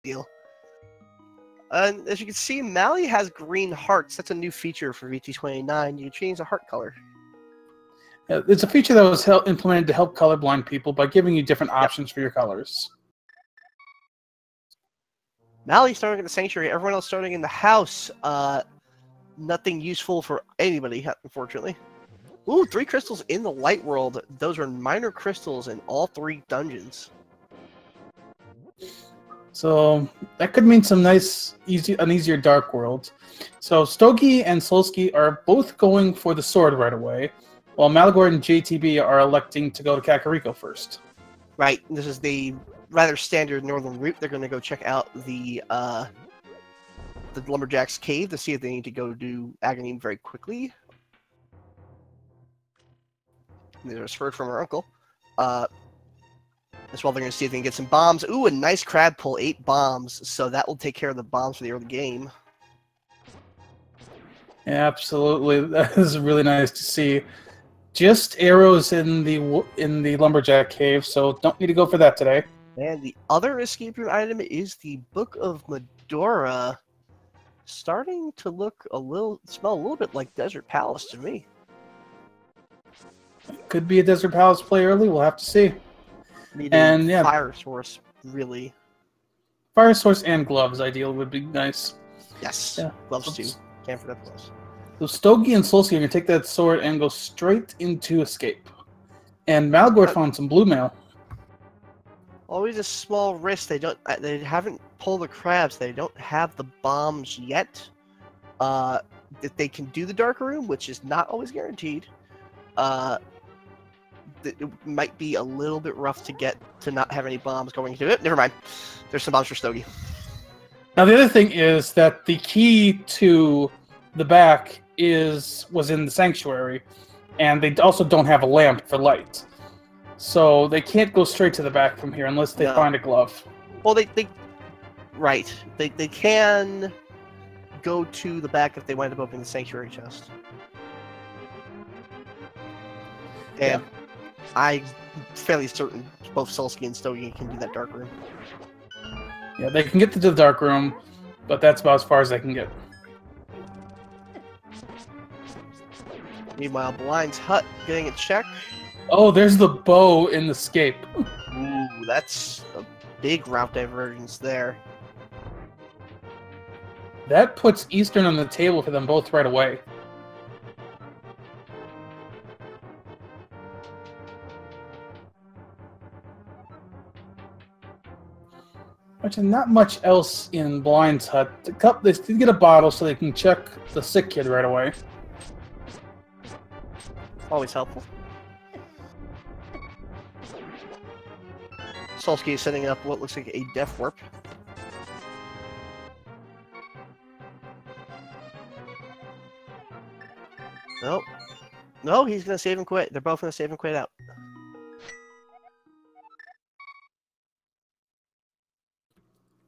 deal. And as you can see, Mally has green hearts. That's a new feature for VT29. You can change the heart color. It's a feature that was implemented to help colorblind people by giving you different options for your colors. Mally starting in the sanctuary. Everyone else starting in the house. Nothing useful for anybody, unfortunately. Ooh, 3 crystals in the light world. Those are minor crystals in all 3 dungeons. So that could mean some nice, an easier dark world. So Stogie and Solsky are both going for the sword right away, while Malagord and JTB are electing to go to Kakariko first. Right. This is the rather standard northern route. They're going to go check out the Lumberjack's cave to see if they need to go do Agony very quickly. There's a spurt from her uncle. As well, they're going to see if they can get some bombs. Ooh, a nice crab pull, 8 bombs. So that will take care of the bombs for the early game. Yeah, absolutely. That is really nice to see. Just arrows in the Lumberjack cave, so don't need to go for that today. And the other escape room item is the Book of Medora. Starting to smell a little bit like Desert Palace to me. Could be a Desert Palace play early. We'll have to see. Need a fire source, really. Fire source and gloves, ideal, would be nice. Yes, yeah. Gloves too. Can't forget gloves. So Stogie and Solsky are going to take that sword and go straight into escape. And Malagord found some blue mail. Always a small risk. They haven't pulled the crabs. They don't have the bombs yet. If they can do the dark room, which is not always guaranteed, it might be a little bit rough to get to not have any bombs going into it. Never mind. There's some bombs for Stogie. Now the other thing is that the key to the back was in the sanctuary, and they also don't have a lamp for light. So they can't go straight to the back from here unless they find a glove. Well, they can go to the back if they wind up opening the sanctuary chest. And I'm fairly certain both Solsky and Stogie can do that dark room. Yeah, they can get to the dark room, but that's about as far as they can get. Meanwhile, Blind's hut getting a check. Oh, there's the bow in the escape. Ooh, that's a big route divergence there. That puts Eastern on the table for them both right away. Actually, not much else in Blind's hut. They did get a bottle so they can check the sick kid right away. Always helpful. Solsky is setting up what looks like a death warp. Nope. No, he's going to save and quit. They're both going to save and quit out.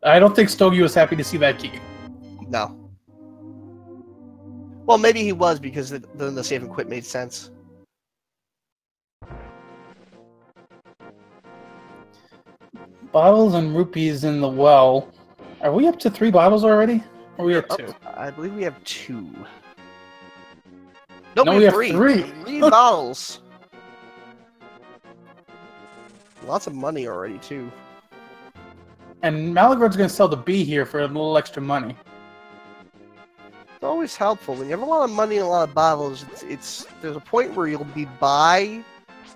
I don't think Stogie was happy to see that key. No. Well, maybe he was because then the save and quit made sense. Bottles and rupees in the well. Are we up to 3 bottles already? Or are we at 2? I believe we have 2. Nope, No, we have 3. 3 bottles. Lots of money already, too. And Malagord's going to sell the bee here for a little extra money. It's always helpful. When you have a lot of money and a lot of bottles, there's a point where you'll be by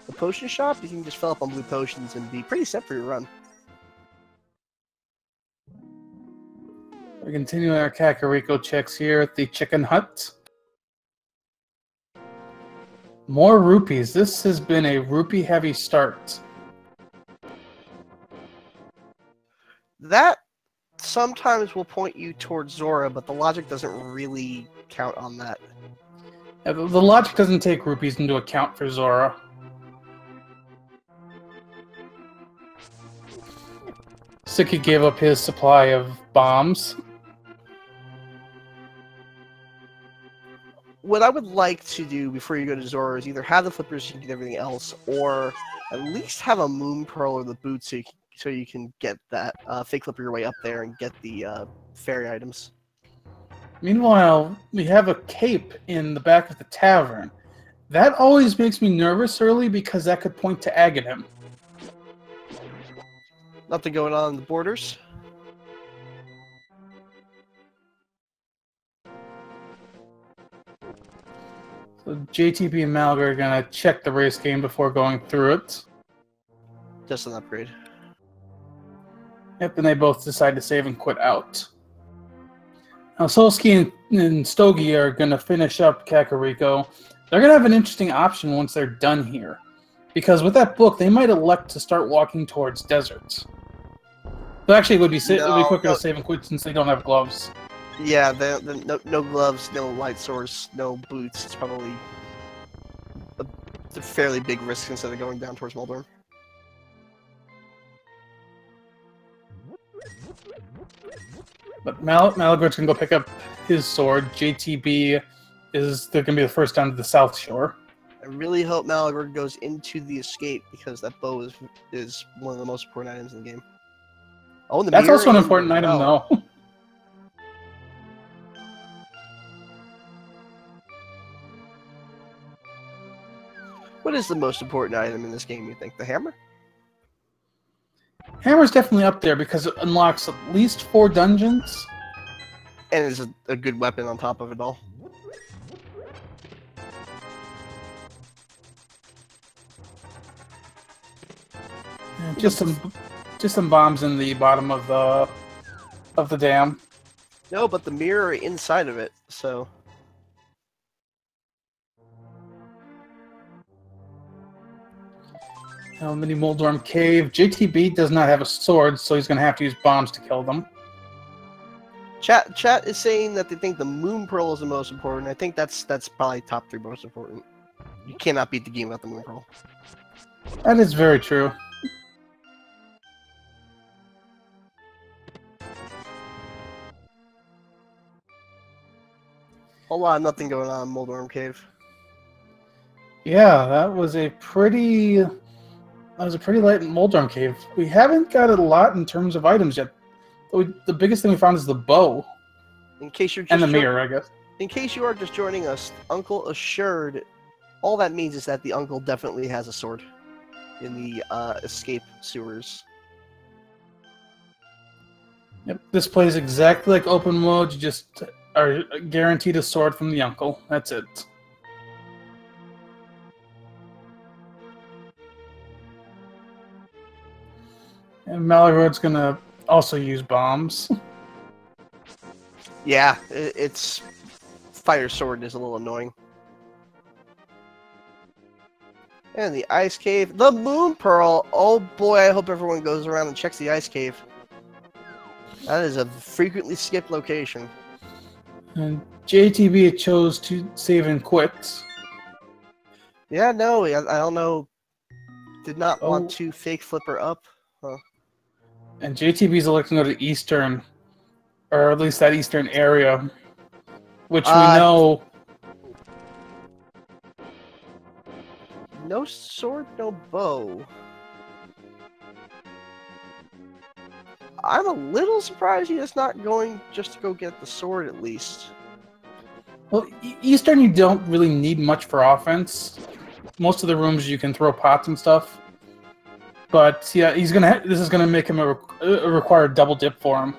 the potion shop. You can just fill up on blue potions and be pretty set for your run. We're continuing our Kakariko checks here at the chicken hut. More rupees. This has been a rupee-heavy start. That sometimes will point you towards Zora, but the logic doesn't really count on that. Yeah, the logic doesn't take rupees into account for Zora. Siki gave up his supply of bombs. What I would like to do before you go to Zora is either have the flippers so you can get everything else, or at least have a moon pearl or the boots so you can so you can get that fake flipper your way up there and get the fairy items. Meanwhile, we have a cape in the back of the tavern. That always makes me nervous early because that could point to Aghanim. Nothing going on in the borders. So JTB and Malgar are going to check the race game before going through it. Just an upgrade. Yep, and they both decide to save and quit out. Now, Solsky and Stogie are going to finish up Kakariko. They're going to have an interesting option once they're done here. Because with that book, they might elect to start walking towards deserts. But actually, it would be quicker to save and quit since they don't have gloves. Yeah, no gloves, no light source, no boots. It's probably a fairly big risk instead of going down towards Moldorm. But Malagor's going to go pick up his sword. JTB is going to be the first down to the South Shore. I really hope Malagor goes into the escape because that bow is one of the most important items in the game. Oh, and that's also an important item, though. What is the most important item in this game, you think? The hammer? Hammer's definitely up there because it unlocks at least 4 dungeons. And is a good weapon on top of it all. Just some bombs in the bottom of the dam. No, but the mirror inside of it, so... Mini Moldorm Cave. JTB does not have a sword, so he's going to have to use bombs to kill them. Chat is saying that they think the Moon Pearl is the most important. I think that's probably top 3 most important. You cannot beat the game without the Moon Pearl. That is very true. Whole lot of nothing going on in Moldorm Cave. Yeah, that was a pretty light Moldorm Cave. We haven't got a lot in terms of items yet. The biggest thing we found is the bow. In case you're just and the mirror, I guess. In case you are just joining us, Uncle assured. All that means is that the uncle definitely has a sword in the escape sewers. Yep, this plays exactly like open mode. You just are guaranteed a sword from the uncle. That's it. And Malagrod's gonna also use bombs. Yeah, its fire sword is a little annoying. And the ice cave, the Moon Pearl. Oh boy, I hope everyone goes around and checks the ice cave. That is a frequently skipped location. And JTB chose to save and quit. Yeah, no, I don't know. Did not want to fake flipper up. Huh. And JTB's electing to go to Eastern, or at least that Eastern area, which we know. No sword, no bow. I'm a little surprised he is not going just to go get the sword at least. Well, Eastern you don't really need much for offense. Most of the rooms you can throw pots and stuff. But yeah, this is gonna make him a required double dip for him.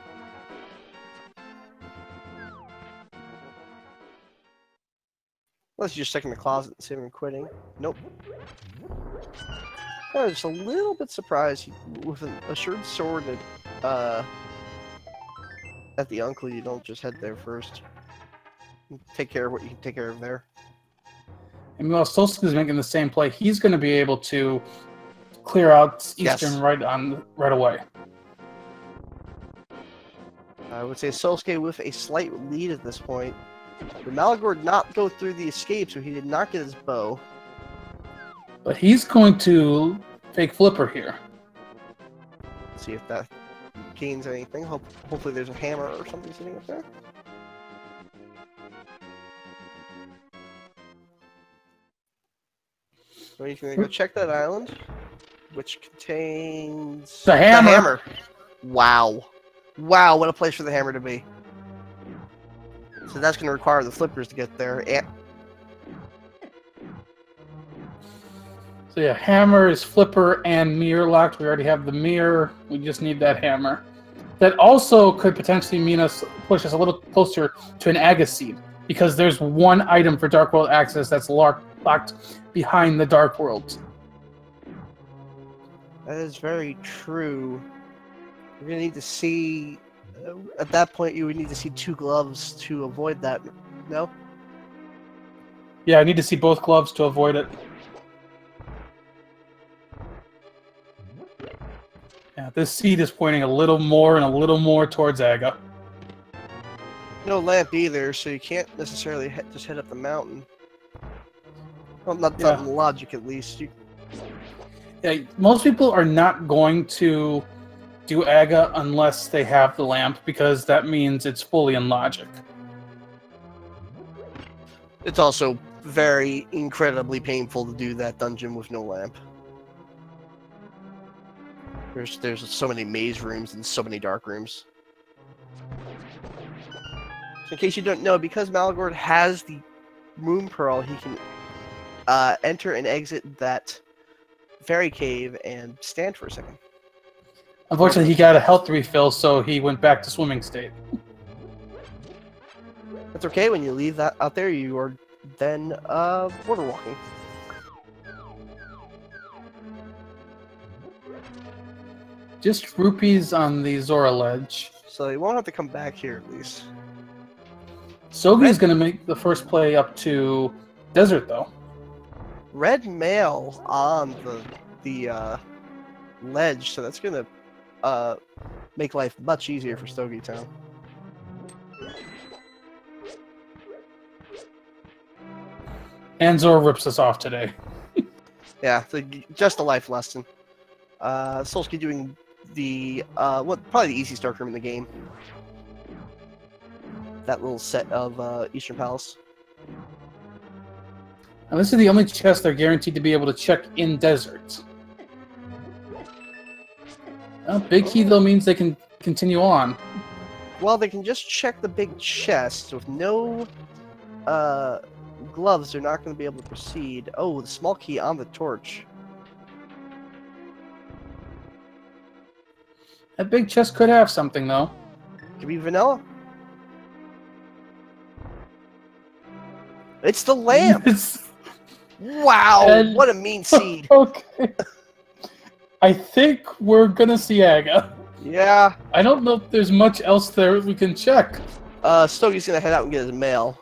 Unless you're just checking the closet and saving and quitting. Nope. I was just a little bit surprised with an assured sword at the uncle. You don't just head there first. Take care of what you can take care of there. And while Solstice is making the same play, he's going to be able to clear out Eastern right away. I would say Solskjaer with a slight lead at this point. But Malagor did not go through the escape, so he did not get his bow. But he's going to fake flipper here. Let's see if that gains anything. Hopefully there's a hammer or something sitting up there. So he's going to go check that island. which contains the hammer. Wow. Wow, what a place for the hammer to be. So that's going to require the flippers to get there. And So yeah, hammer is flipper and mirror locked. We already have the mirror. We just need that hammer. That also could potentially mean push us a little closer to an Agaseed, because there's one item for Dark World access that's locked behind the Dark World. that is very true. We're going to need to see... at that point, you would need to see 2 gloves to avoid that. No? Yeah, I need to see both gloves to avoid it. Yeah, this seed is pointing a little more and a little more towards Aga. No lamp either, so you can't necessarily just head up the mountain. Well, not in logic, at least. Yeah, most people are not going to do Aga unless they have the lamp, because that means it's fully in logic. It's also very incredibly painful to do that dungeon with no lamp. There's so many maze rooms and so many dark rooms. So in case you don't know, because Malagord has the Moon Pearl, he can enter and exit that fairy cave and stand for a second. Unfortunately, he got a health refill, so he went back to swimming state. That's okay. When you leave that out there, you are then border walking. Just rupees on the Zora ledge. So you won't have to come back here, at least. Sogi's going to make the first play up to Desert, though. Red mail on the ledge, so that's going to make life much easier for Stogie Town. And Zora rips us off today. Yeah, so just a life lesson. Solsky doing the probably the easiest dark room in the game. That little set of Eastern Palace. And this is the only chest they're guaranteed to be able to check in Desert. Big key, though, means they can continue on. Well, they can just check the big chest. With no gloves, they're not going to be able to proceed. Oh, the small key on the torch. That big chest could have something, though. Could be vanilla. It's the lamp! Wow, what a mean seed. Okay. I think we're gonna see Aga. Yeah. I don't know if there's much else there we can check. Stogie's gonna head out and get his mail.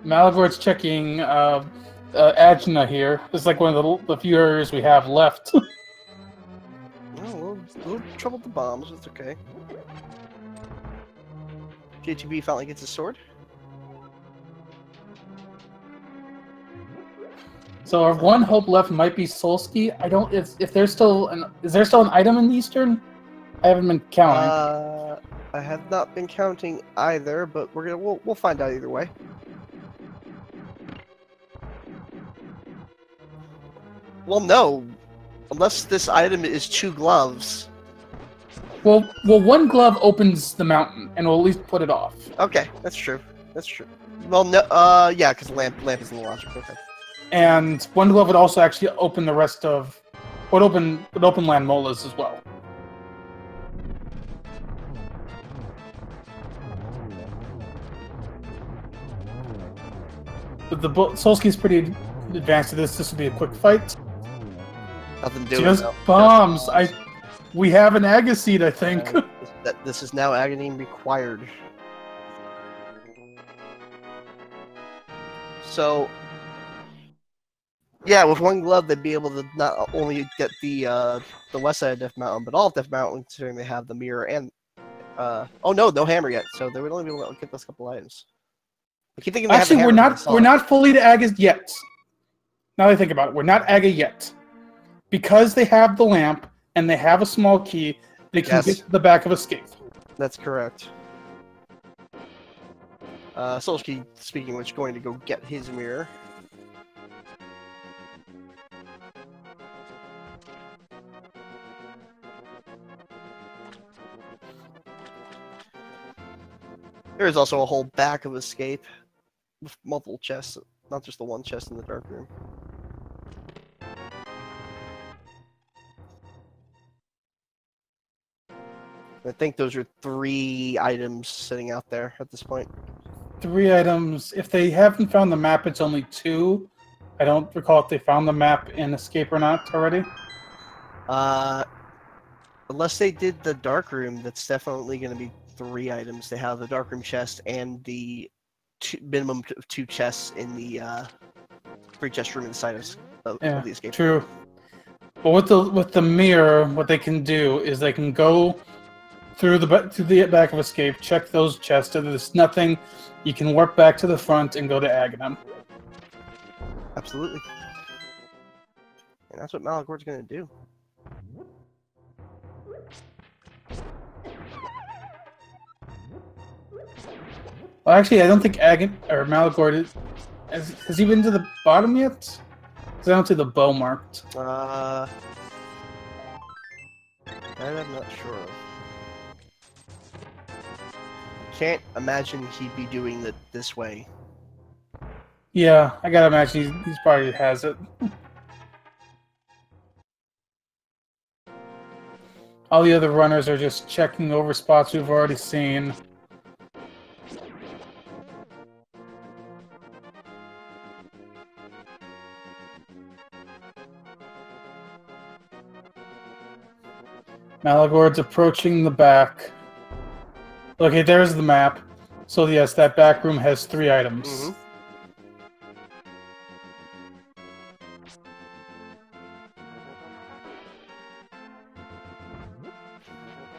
Malagord's checking Ajna here. It's like one of the few areas we have left. Oh, a little trouble with the bombs, it's okay. JTB finally gets his sword. So our one hope left might be Solsky. I don't. If there's still is there still an item in the Eastern? I haven't been counting. I have not been counting either, but we'll find out either way. Well, no, unless this item is 2 gloves. Well, one glove opens the mountain, and we'll at least put it off. Okay, that's true. That's true. Well, no, yeah, because lamp is in the logic. Okay. And one glove would also actually open the rest of, would open land molas as well. But the Solsky's pretty advanced to this. This would be a quick fight. Nothing doing. Just bombs. We have an Agaseed, I think. This is now agony required. So, yeah, with one glove, they'd be able to not only get the west side of Death Mountain, but all of Death Mountain, considering they have the mirror and oh no hammer yet. So they would only be able to get those couple items. I keep thinking actually we're not fully to Aga yet. Now that I think about it, we're not Aga yet, because they have the lamp and they have a small key. They can get to the back of a scave. That's correct. Solsky, speaking of which, going to go get his mirror. There is also a whole back of escape with multiple chests, not just the one chest in the dark room. I think those are 3 items sitting out there at this point. 3 items. If they haven't found the map, it's only 2. I don't recall if they found the map in Escape or not already. Unless they did the dark room, that's definitely going to be 3 items. They have the dark room chest and the minimum of 2 chests in the 3 chest room inside of the escape. True. But with the mirror, what they can do is they can go through the back of escape, check those chests. If there's nothing, you can warp back to the front and go to Ganon. Absolutely. And that's what Malagor's going to do. Well, actually, I don't think Malagor is. Has he been to the bottom yet? Because I don't see the bow marked. That I'm not sure of. Can't imagine he'd be doing it this way. Yeah, I gotta imagine he's probably has it. All the other runners are just checking over spots we've already seen. Malagord's approaching the back. Okay, there's the map. So yes, that back room has 3 items. Mm-hmm.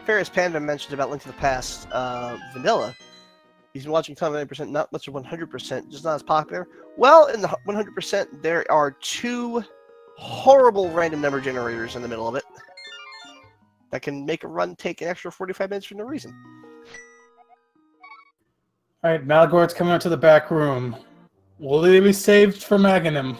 Ferris Panda mentioned about Link to the Past. Vanilla. He's been watching ton of 90%, not much of 100%, just not as popular. Well, in the 100%, there are 2 horrible random number generators in the middle of it that can make a run take an extra 45 minutes for no reason. Alright, Malagord's coming out to the back room. Will they be saved from Ganon?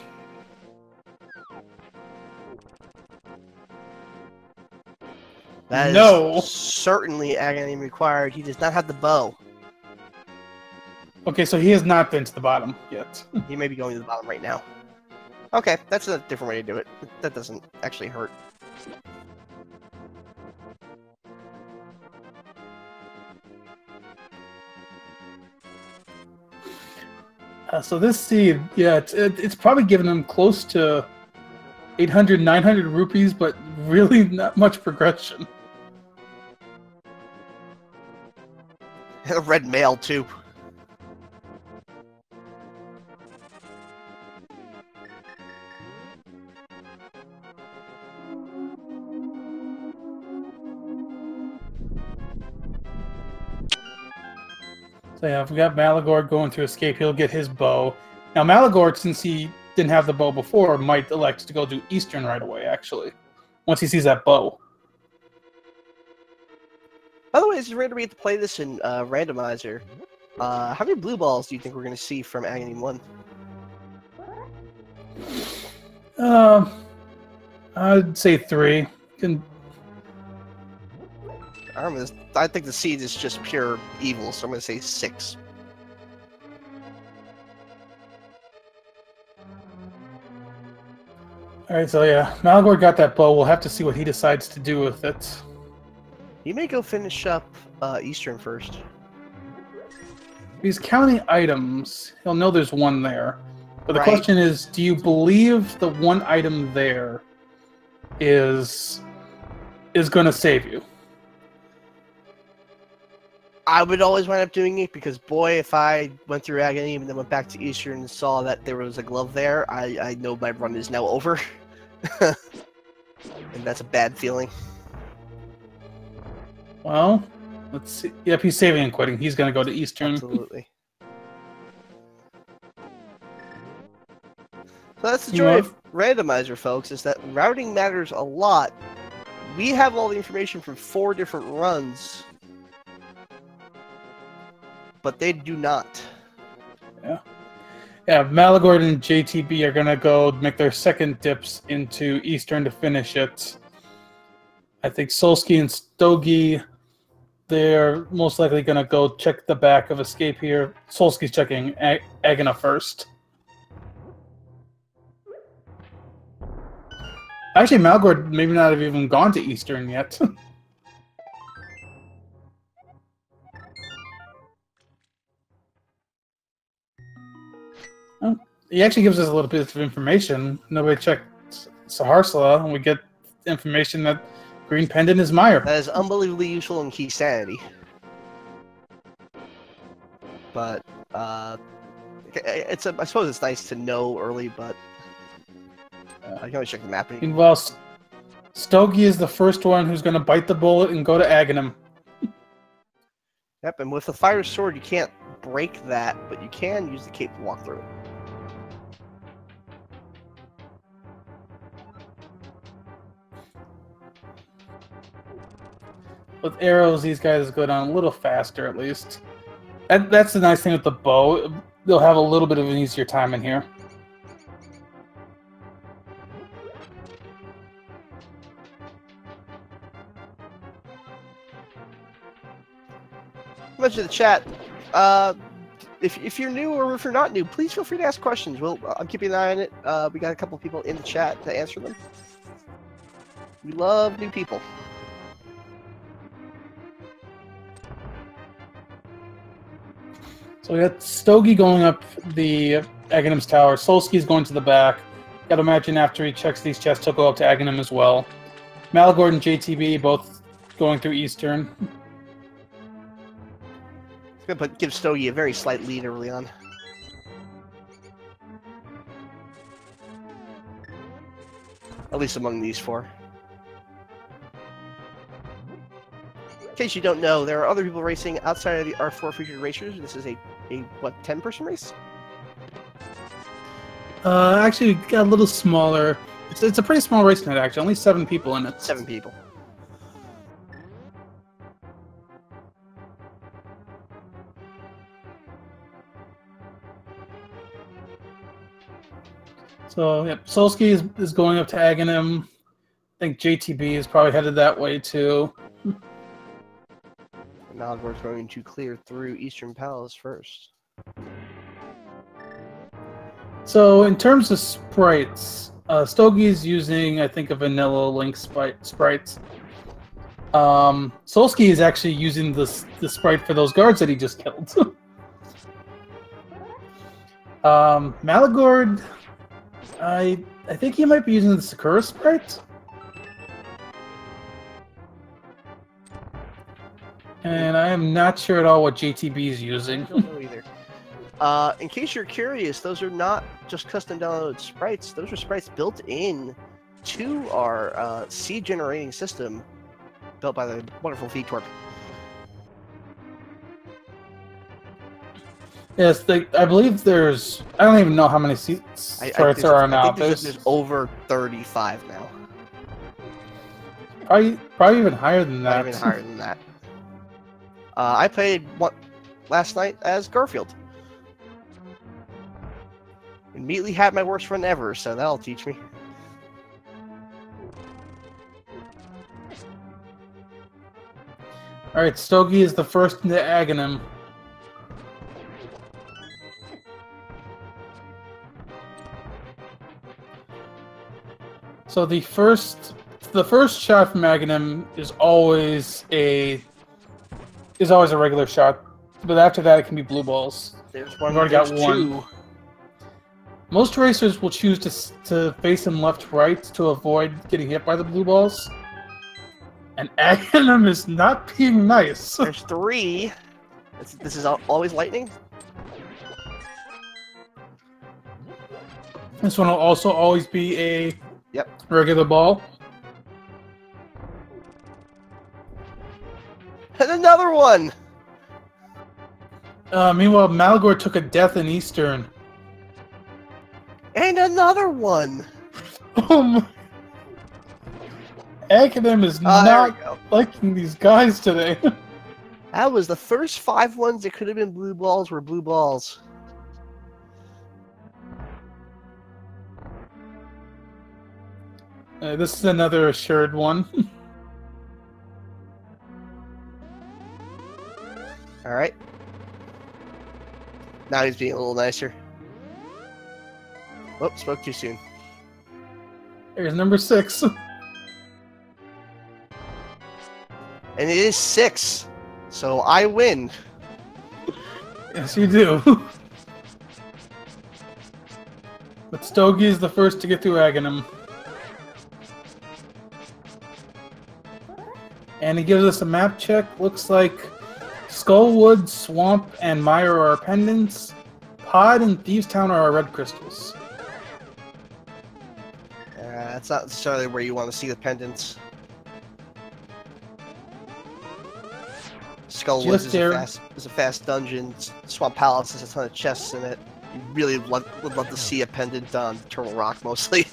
That No! is certainly Agony required. He does not have the bow. Okay, so he has not been to the bottom yet. He may be going to the bottom right now. Okay, that's a different way to do it. That doesn't actually hurt. So this seed, yeah, it's probably given him close to 800, 900 rupees, but really not much progression. A red mail, too. So yeah, if we got Malagord going to escape, he'll get his bow. Now Malagord, since he didn't have the bow before, might elect to go do Eastern right away, actually. Once he sees that bow. By the way, this is rare to get to play this in Randomizer. How many blue balls do you think we're going to see from Agony 1? I'd say 3. I think the seed is just pure evil, so I'm going to say 6. Alright, so yeah, Malagord got that bow. We'll have to see what he decides to do with it. He may go finish up Eastern first. If he's counting items, he'll know there's one there. But the Right. question is, do you believe the one item there is going to save you? I would always wind up doing it because, boy, if I went through Agony and then went back to Eastern and saw that there was a glove there, I know my run is now over. And that's a bad feeling. Well, let's see. Yep, he's saving and quitting. He's going to go to Eastern. Absolutely. So that's the joy of Randomizer, folks, is that routing matters a lot. We have all the information from 4 different runs, but they do not. Yeah. Yeah, Malagord and JTB are going to go make their second dips into Eastern to finish it. I think Solsky and Stogie they're most likely going to go check the back of Escape here. Solski's checking Agana first. Actually, Malgord maybe not have even gone to Eastern yet. Well, he actually gives us a little bit of information. Nobody checked Saharsla, and we get information that Green Pendant is Meyer. That is unbelievably useful in Key Sanity. But, I suppose it's nice to know early, but I can always check the map. Meanwhile, Stogie is the first one who's going to bite the bullet and go to Aghanim. Yep, and with the Fire Sword, you can't break that, but you can use the cape to walk through it. With arrows, these guys go down a little faster, at least. That's the nice thing with the bow. They'll have a little bit of an easier time in here. Much of the chat. If you're new or if you're not new, please feel free to ask questions. I'm keeping an eye on it. We got a couple of people in the chat to answer them. We love new people. So we got Stogie going up the Aghanim's tower. Solski's going to the back. Gotta imagine after he checks these chests, he'll go up to Aghanim as well. Malgord and JTB both going through Eastern. It's gonna give Stogie a very slight lead early on. At least among these four. In case you don't know, there are other people racing outside of the R4 featured racers. This is a what, 10-person race? Actually, got a little smaller. It's a pretty small race night, actually. Only 7 people in it. 7 people. So, yep, Solski is going up to Aghanim. I think JTB is probably headed that way, too. Now we're going to clear through Eastern Palace first. So, in terms of sprites, Stogie's using, I think, a vanilla Link sprites. Solski is actually using the sprite for those guards that he just killed. Malagord, I think he might be using the Sakura sprite. And I am not sure at all what JTB is using. I don't know either. In case you're curious, those are not just custom downloaded sprites. Those are sprites built in to our seed generating system built by the wonderful VTorp. Yes, I believe there's... I don't even know how many sprites there are now. I think there's over 35 now. Probably even higher than that. Probably even higher than that. I played last night as Garfield. Immediately had my worst run ever, so that'll teach me. Alright, Stogie is the first into Aghanim. So the first shot from Aghanim is always a regular shot, but after that it can be blue balls. There's one. We've already got one. Two. Most racers will choose to face him left-right to avoid getting hit by the blue balls. And Aghanim is not being nice. There's 3. This is always lightning. This one will also always be a Yep. regular ball. And another one! Meanwhile, Malagor took a death in Eastern. And another one! Oh my... Aghanim is not liking these guys today. That was the first 5 ones that could have been blue balls were blue balls. This is another assured one. Alright. Now he's being a little nicer. Oh, spoke too soon. There's number 6. And it is 6. So I win. Yes, you do. But Stogie is the first to get through Aghanim. And he gives us a map check. Looks like Skullwood, Swamp, and Mire are our pendants. Pod and Thieves Town are our red crystals. That's not necessarily where you want to see the pendants. Skullwoods is a fast dungeon. Swamp Palace has a ton of chests in it. You really would love to see a pendant on Turtle Rock, mostly.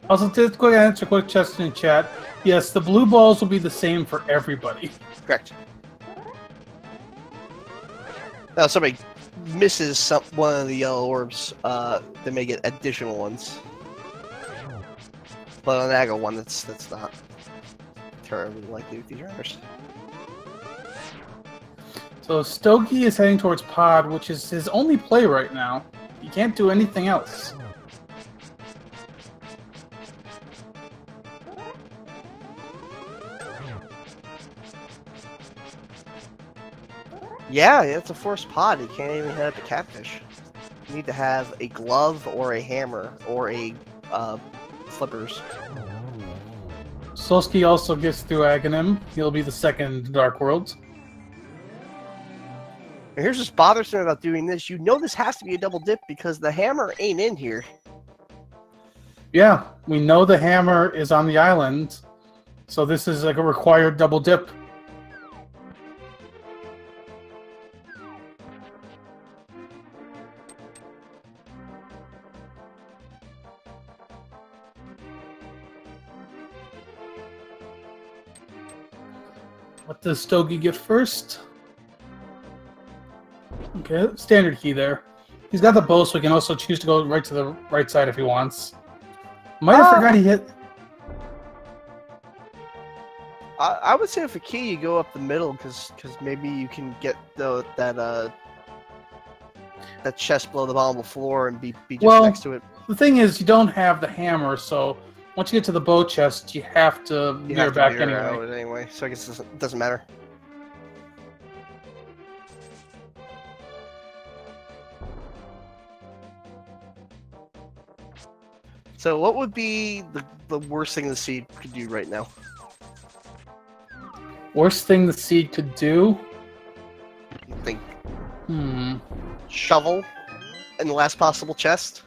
Also, to quick answer, quick question in chat. Yes, the blue balls will be the same for everybody. Correct. Now, if somebody misses one of the yellow orbs, they may get additional ones. But on the Naga one, that's not terribly likely with these runners. So Stogie is heading towards Pod, which is his only play right now. He can't do anything else. Yeah, it's a forced pod. You can't even hit up a catfish. You need to have a glove or a hammer or a flippers. Solsky also gets through Aghanim. He'll be the second Dark World. And here's what's bothersome about doing this. You know this has to be a double dip because the hammer ain't in here. Yeah, we know the hammer is on the island, so this is like a required double dip. What does Stogie get first? Okay, standard key there. He's got the bow, so he can also choose to go right to the right side if he wants. Might have forgot he hit. I would say if a key, you go up the middle because maybe you can get that chest below the bottom of the floor and be just next to it. The thing is, you don't have the hammer, so once you get to the bow chest, you have to mirror back anyway. So I guess it doesn't matter. So what would be the worst thing the seed could do right now? Worst thing the seed could do? You think? Shovel in the last possible chest.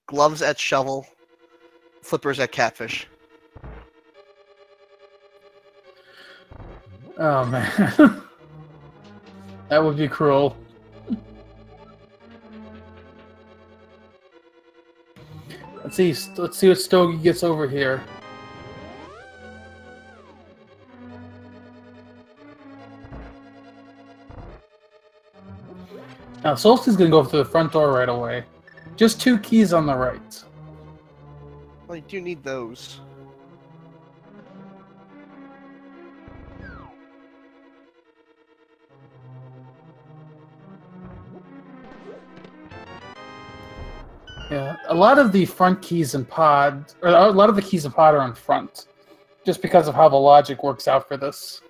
Gloves at shovel. Flippers at catfish. Oh man. That would be cruel. Let's see what Stogie gets over here. Now Solstice's gonna go through the front door right away. Just 2 keys on the right. Well, you do need those. Yeah, a lot of the front keys in Pod, or a lot of the keys in Pod are on front, just because of how the logic works out for this.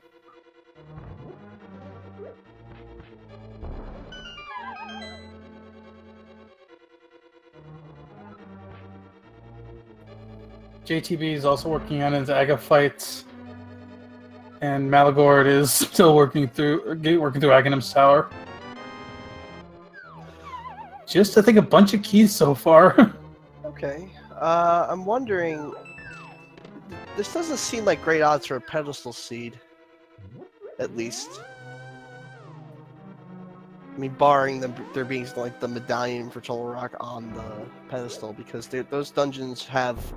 JTB is also working on his Aga fights, and Malagord is still working through Aghanim's tower. Just, I think, a bunch of keys so far. Okay. I'm wondering... This doesn't seem like great odds for a pedestal seed. At least. I mean, barring there being like the medallion for Turtle Rock on the pedestal, because those dungeons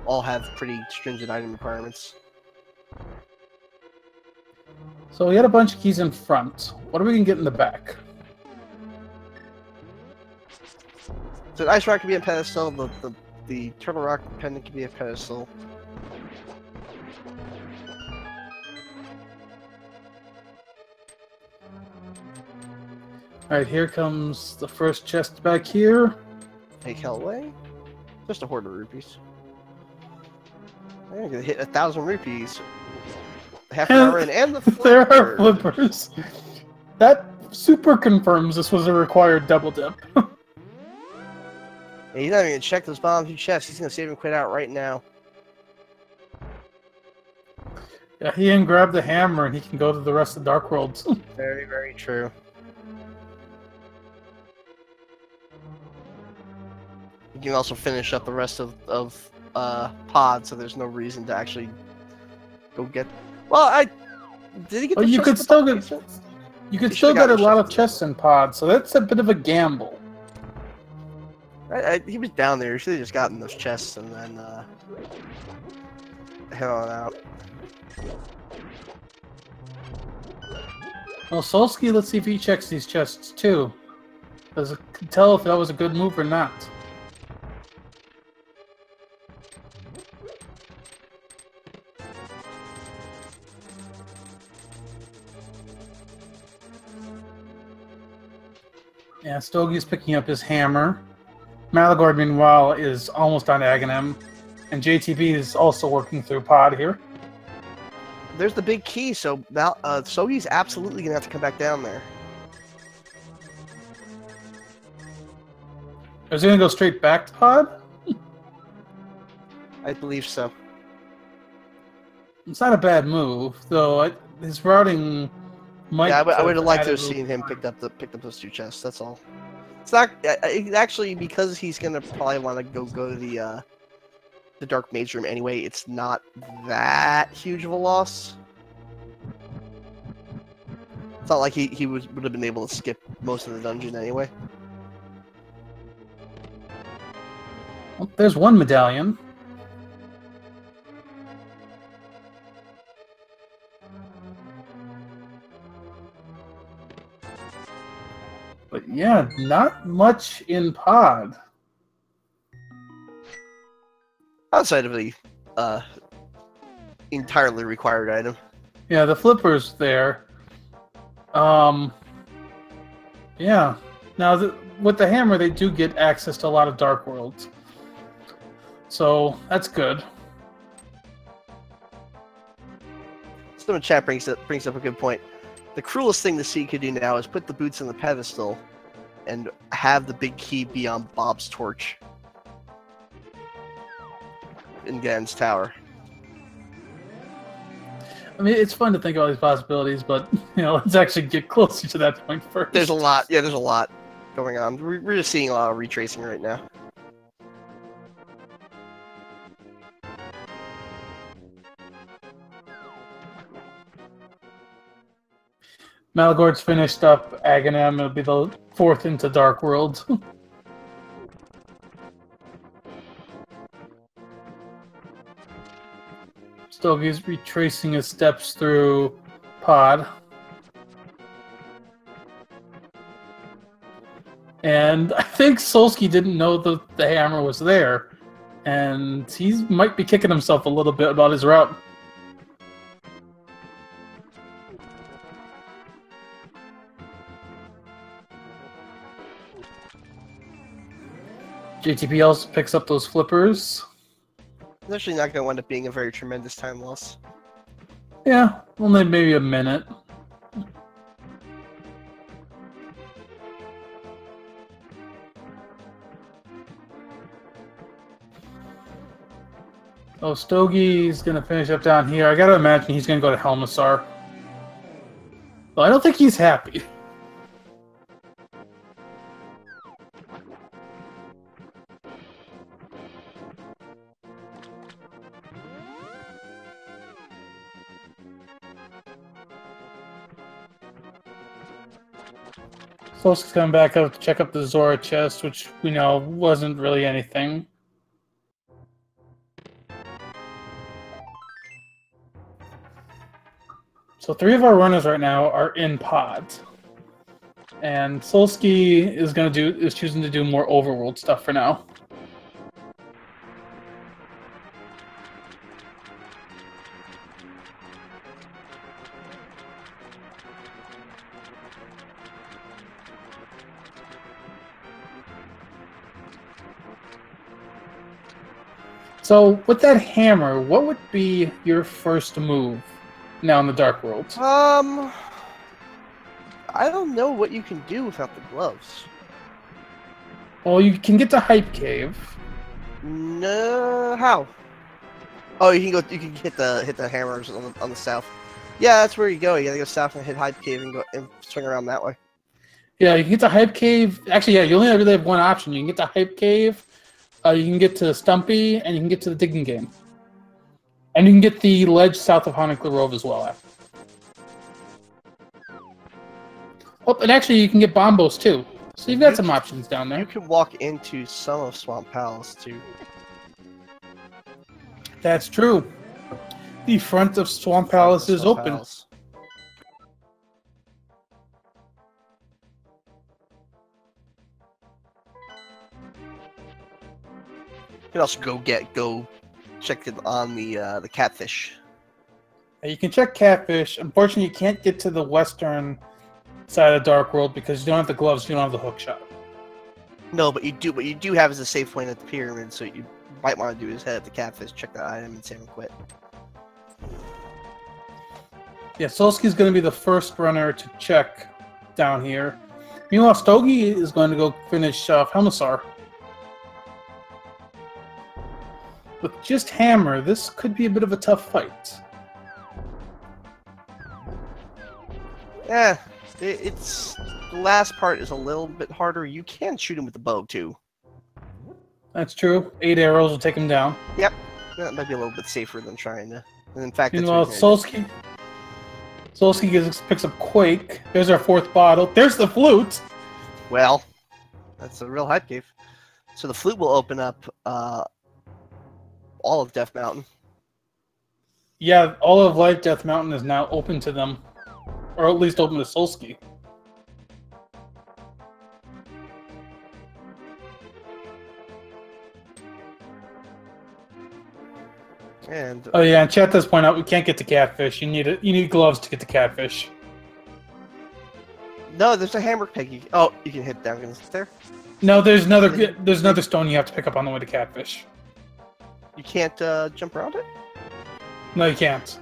all have pretty stringent item requirements. So we got a bunch of keys in front. What are we gonna get in the back? So the Ice Rock can be a pedestal, the Turtle Rock pendant can be a pedestal. Alright, here comes the first chest back here. Take hell away. Just a hoard of rupees. I'm gonna hit 1,000 rupees. Half an hour in, and the There are flipper. flippers. That super confirms this was a required double dip. Yeah, he's not even gonna check those bottom 2 chests. He's gonna save and quit out right now. Yeah, he can grab the hammer and he can go to the rest of Dark Worlds. Very, very true. You can also finish up the rest of pod, so there's no reason to actually go get. Well, did he get? Well, the you chest could at the still bottom get. basement? You could He still should've get a gotten lot chests of chests in pod, so that's a bit of a gamble. He was down there. He should have just gotten those chests and then head on out. Well, Solsky, let's see if he checks these chests too. Does it tell if that was a good move or not? Yeah, Stogie's picking up his hammer. Malagord, meanwhile, is almost on Aghanim. And JTB is also working through pod here. There's the big key, so now Sogi's absolutely gonna have to come back down there. Is he gonna go straight back to pod? I believe so. It's not a bad move, though. His routing might. Yeah, I would have liked to have added a seen little him more. picked up those 2 chests. That's all. It's not actually because he's gonna probably want to go to the Dark Mage Room anyway. It's not that huge of a loss. It's not like he would have been able to skip most of the dungeon anyway. Well, there's one medallion. But yeah, not much in pod. Outside of the entirely required item. Yeah, the flipper's there. Yeah. Now, with the hammer, they do get access to a lot of Dark Worlds. So, that's good. Someone in chat brings up a good point. The cruelest thing the sea could do now is put the boots on the pedestal and have the big key be on Bob's torch in Ganon's tower. I mean, it's fun to think about these possibilities, but, let's actually get closer to that point first. There's a lot. Yeah, there's a lot going on. We're just seeing a lot of retracing right now. Malagord's finished up Aghanim. It'll be the 4th into Dark World. Stogie's retracing his steps through pod. And I think Solsky didn't know that the hammer was there. And he might be kicking himself a little bit about his route. JTP also picks up those flippers. It's actually not going to end up being a very tremendous time loss. Yeah, only maybe a minute. Oh, Stogie's gonna finish up down here. I gotta imagine he's gonna go to Helmassar. Well, I don't think he's happy. Solsk's coming back up to check up the Zora chest, which we know wasn't really anything. So 3 of our runners right now are in pods. And Solsky is choosing to do more overworld stuff for now. So, with that hammer, what would be your first move now in the Dark World? I don't know what you can do without the gloves. Well, you can get to Hype Cave. No, how? Oh, you can go. You can hit the hammers on the south. Yeah, that's where you go. You gotta go south and hit Hype Cave and go and swing around that way. Yeah, you can get to Hype Cave. Actually, yeah, you only really have one option. You can get to Hype Cave, you can get to Stumpy, and you can get to the Digging Game. And you can get the ledge south of Haunted Grove as well. Oh, and actually, you can get Bombos too. So you've got some options down there. You can walk into some of Swamp Palace too. That's true. The front of Swamp Palace is open. Palace. You can also go check it on the catfish. You can check catfish. Unfortunately, you can't get to the western side of Dark World because you don't have the gloves. You don't have the hook shot. No, but you do. What you do have is a save point at the pyramid, so you might want to do is head up the catfish, check that item, and save and quit. Yeah, Solsky's going to be the first runner to check down here. Meanwhile, Stogie is going to go finish off Helmassar. With just Hammer, this could be a bit of a tough fight. Yeah, it's the last part is a little bit harder. You can shoot him with the bow too. That's true. 8 arrows will take him down. Yep, that might be a little bit safer than trying to. And in fact, Meanwhile, Solsky picks up Quake. There's our 4th bottle. There's the flute. Well, that's a real hype cave. So the flute will open up all of Death Mountain. Yeah, all of Life Death Mountain is now open to them. Or at least open to Solsky. And oh yeah, and chat does point out we can't get to catfish. You need gloves to get to catfish. no, there's a hammer peg. Oh, you can hit down there. No, there's another stone you have to pick up on the way to catfish. You can't jump around it. No, you can't.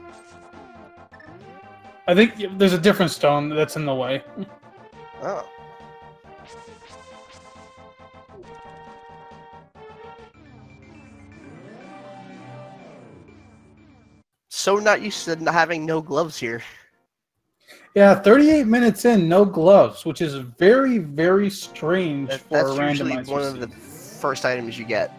I think there's a different stone that's in the way. Oh. So not used to having no gloves here. Yeah, 38 minutes in, no gloves, which is very, very strange for a randomizer. That's usually one of the first items you get.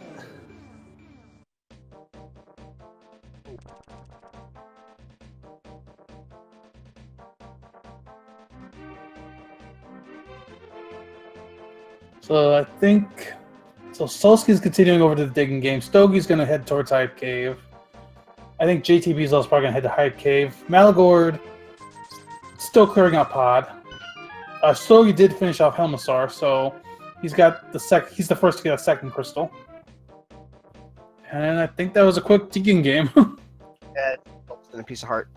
So I think Solsky's continuing over to the Digging Game. Stogie's going to head towards Hype Cave. I think JTB's also probably going to head to Hype Cave. Malagord still clearing out Pod. Stogie did finish off Helmassar, so he's got he's the first to get a 2nd crystal. And I think that was a quick Digging Game. Yeah, and a piece of heart.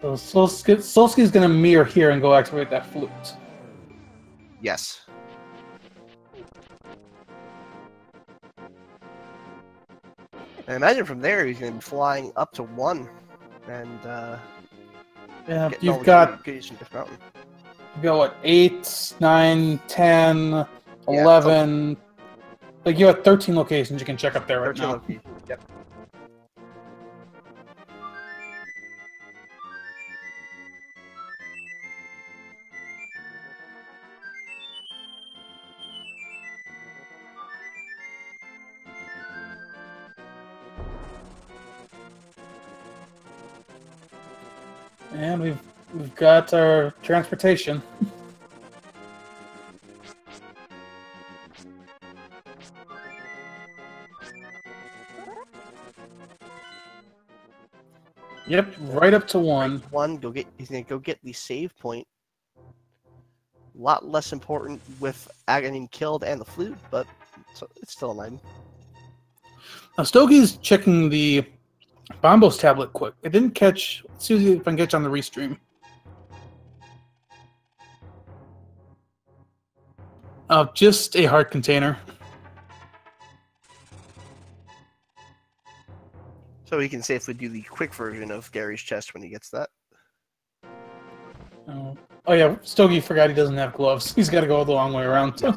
So Solsky's going to mirror here and go activate that flute. Yes. And imagine from there he's going to be flying up to 1, and yeah, you've got what 8, 9, 10, 11. Yeah, like you have 13 locations you can check up there right now. Yep. And we've got our transportation. Yep, right up to 1. He's gonna go get the save point. A lot less important with getting killed and the flute, but it's still an item. Now Stogie's checking the Bombos tablet quick. It didn't catch. Let's see if I can catch on the restream. Just a heart container. So he can safely do the quick version of Gary's chest when he gets that. Oh yeah, Stogie forgot he doesn't have gloves. He's got to go the long way around. Yeah.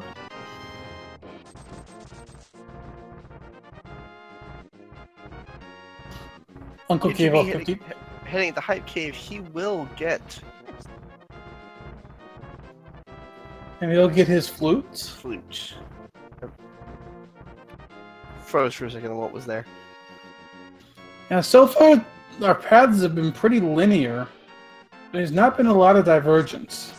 Uncle Cave If you up be 50. heading at the Hype Cave, he will get And he'll get his flutes. flute. Froze for a second on what was there. Now, so far, our paths have been pretty linear. There's not been a lot of divergence.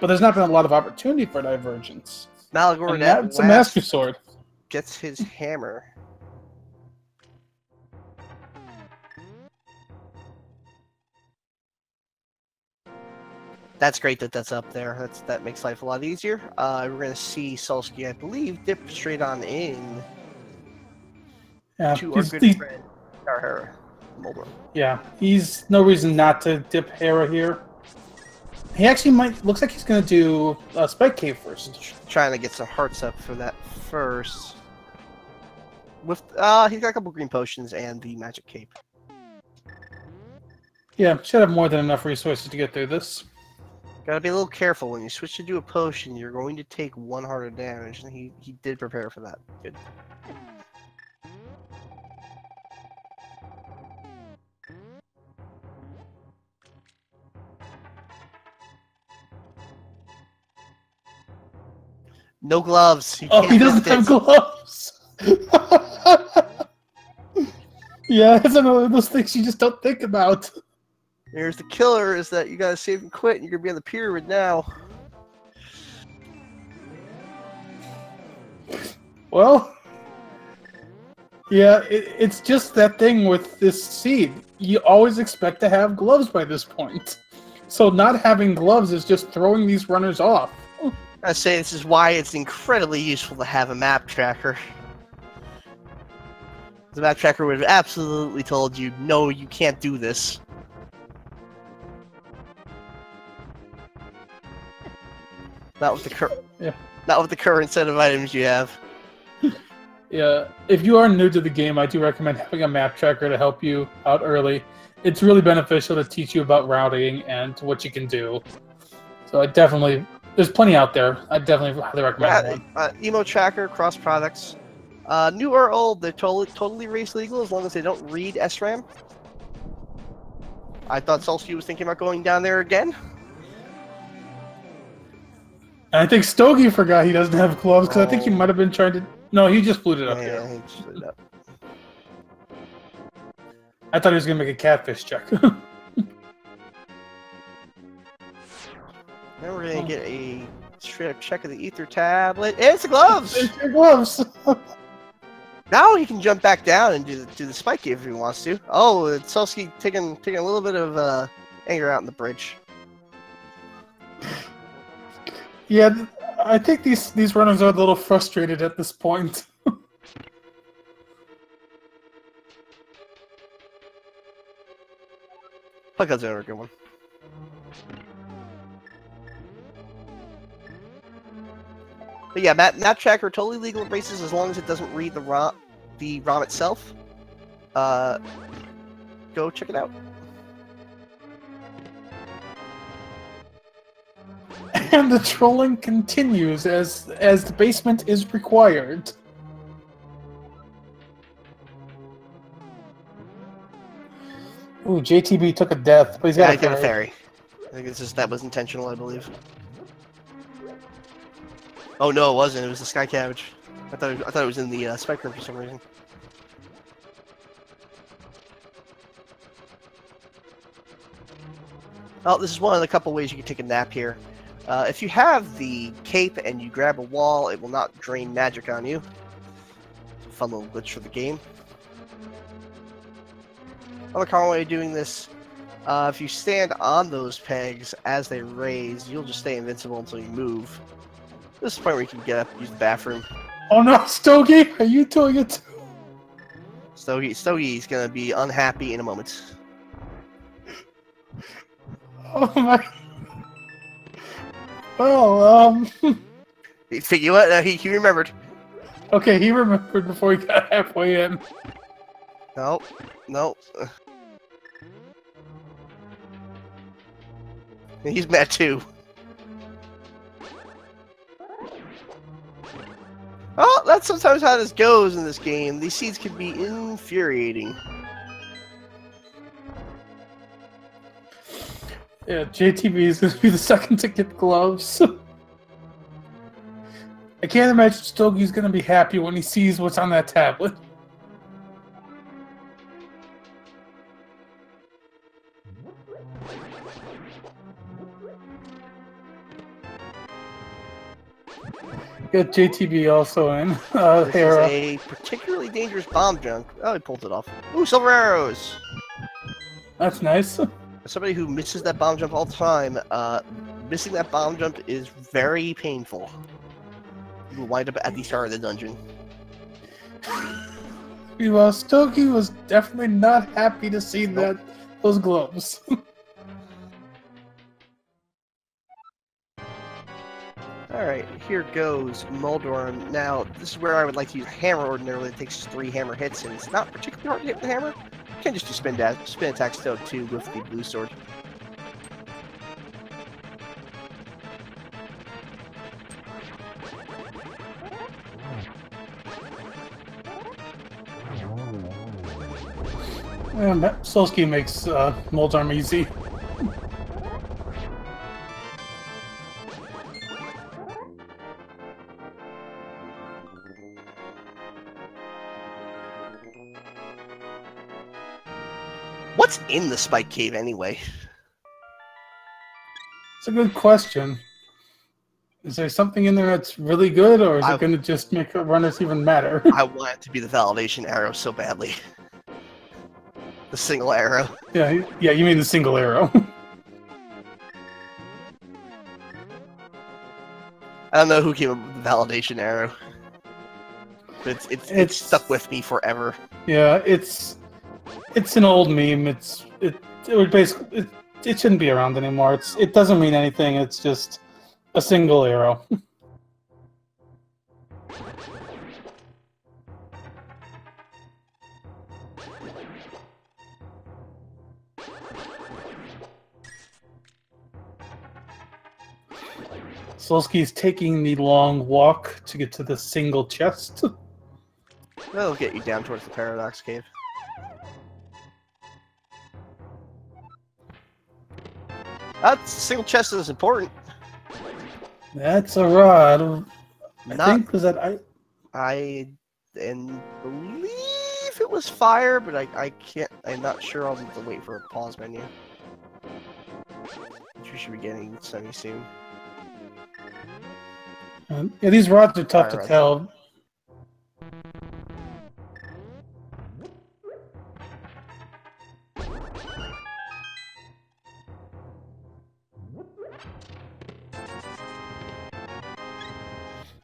But there's not been a lot of opportunity for divergence. Malagor And that's a Master Sword. gets his hammer. That's great that that's up there. That makes life a lot easier. We're going to see Solsky, I believe, dip straight on in Yeah, to our good friend, our Mulder. Yeah, he's no reason not to dip Hera here. He actually might. Looks like he's going to do Spike Cave first. Trying to get some hearts up for that first. With he's got a couple green potions and the magic cape. Yeah, should have more than enough resources to get through this. Gotta be a little careful when you switch to do a potion. You're going to take 1 heart of damage, and he did prepare for that. Good. No gloves. He Oh, he doesn't have gloves. Yeah, that's another of those things you just don't think about. Here's the killer: is that you gotta save and quit, and you're gonna be on the pyramid now. Well, yeah, it's just that thing with this seed. You always expect to have gloves by this point. So not having gloves is just throwing these runners off. I say this is why it's incredibly useful to have a map tracker. The map tracker would have absolutely told you, no, you can't do this. Not with the current set of items you have. Yeah, if you are new to the game, I do recommend having a map tracker to help you out early. It's really beneficial to teach you about routing and what you can do. So I definitely, there's plenty out there. I definitely highly recommend one. Emo tracker, cross products. New or old, they're totally race legal as long as they don't read SRAM. I thought Solsky was thinking about going down there again. And I think Stogie forgot he doesn't have gloves because I think he might have been trying to. No, he just flew it up here. He just flew it up. I thought he was gonna make a catfish check. Now we're gonna get a straight up check of the ether tablet. It's the gloves. It's your gloves. Now he can jump back down and do the spike cave if he wants to. Oh, it's Solsky taking a little bit of anger out in the bridge. Yeah, I think these runners are a little frustrated at this point. Puckhead's another good one. But yeah, map tracker totally legal at races as long as it doesn't read the ROM itself. Go check it out. And the trolling continues as the basement is required. Ooh, JTB took a death, but he's got a fairy. I think that was intentional, I believe. Oh no, it wasn't. It was the sky cabbage. I thought it was in the spike room for some reason. Well, this is one of the couple ways you can take a nap here. If you have the cape and you grab a wall, it will not drain magic on you. It's a fun little glitch for the game. Another common way of doing this, if you stand on those pegs as they raise, you'll just stay invincible until you move. This is the point where you can get up and use the bathroom. Oh no, Stogie, are you doing it too? Stogie's gonna be unhappy in a moment. Oh my. Well, You what? He remembered. Okay, he remembered before he got halfway in. No, No. He's mad too. Oh, that's sometimes how this goes in this game. These seeds can be infuriating. Yeah, JTB is going to be the second to get gloves. I can't imagine Stogi's going to be happy when he sees what's on that tablet. Got JTB also in. This Hera. is a particularly dangerous bomb jump. Oh, he pulled it off. Ooh, silver arrows! That's nice. As somebody who misses that bomb jump all the time, missing that bomb jump is very painful. You will wind up at the start of the dungeon. Well, Stogie was definitely not happy to see those gloves. Alright, here goes Moldorm. Now, this is where I would like to use a hammer. Ordinarily, it takes 3 hammer hits, and it's not particularly hard to hit with the hammer. You can just do spin attacks still, too, with the blue sword. And Solsky makes Moldorm easy. What's in the Spike Cave, anyway? It's a good question. Is there something in there that's really good, or is it going to just make runners even madder? I want it to be the validation arrow so badly. The single arrow. Yeah, you mean the single arrow. I don't know who came up with the validation arrow. But it's stuck with me forever. Yeah, it's an old meme. It would basically it shouldn't be around anymore. It doesn't mean anything. It's just a single arrow. Solsky's taking the long walk to get to the single chest. That'll get you down towards the Paradox Cave. That's single chest is important. That's a rod. I believe it was fire, but I can't. I'm not sure. I'll need to wait for a pause menu. Which we should be getting semi soon. Yeah, these rods are tough to tell.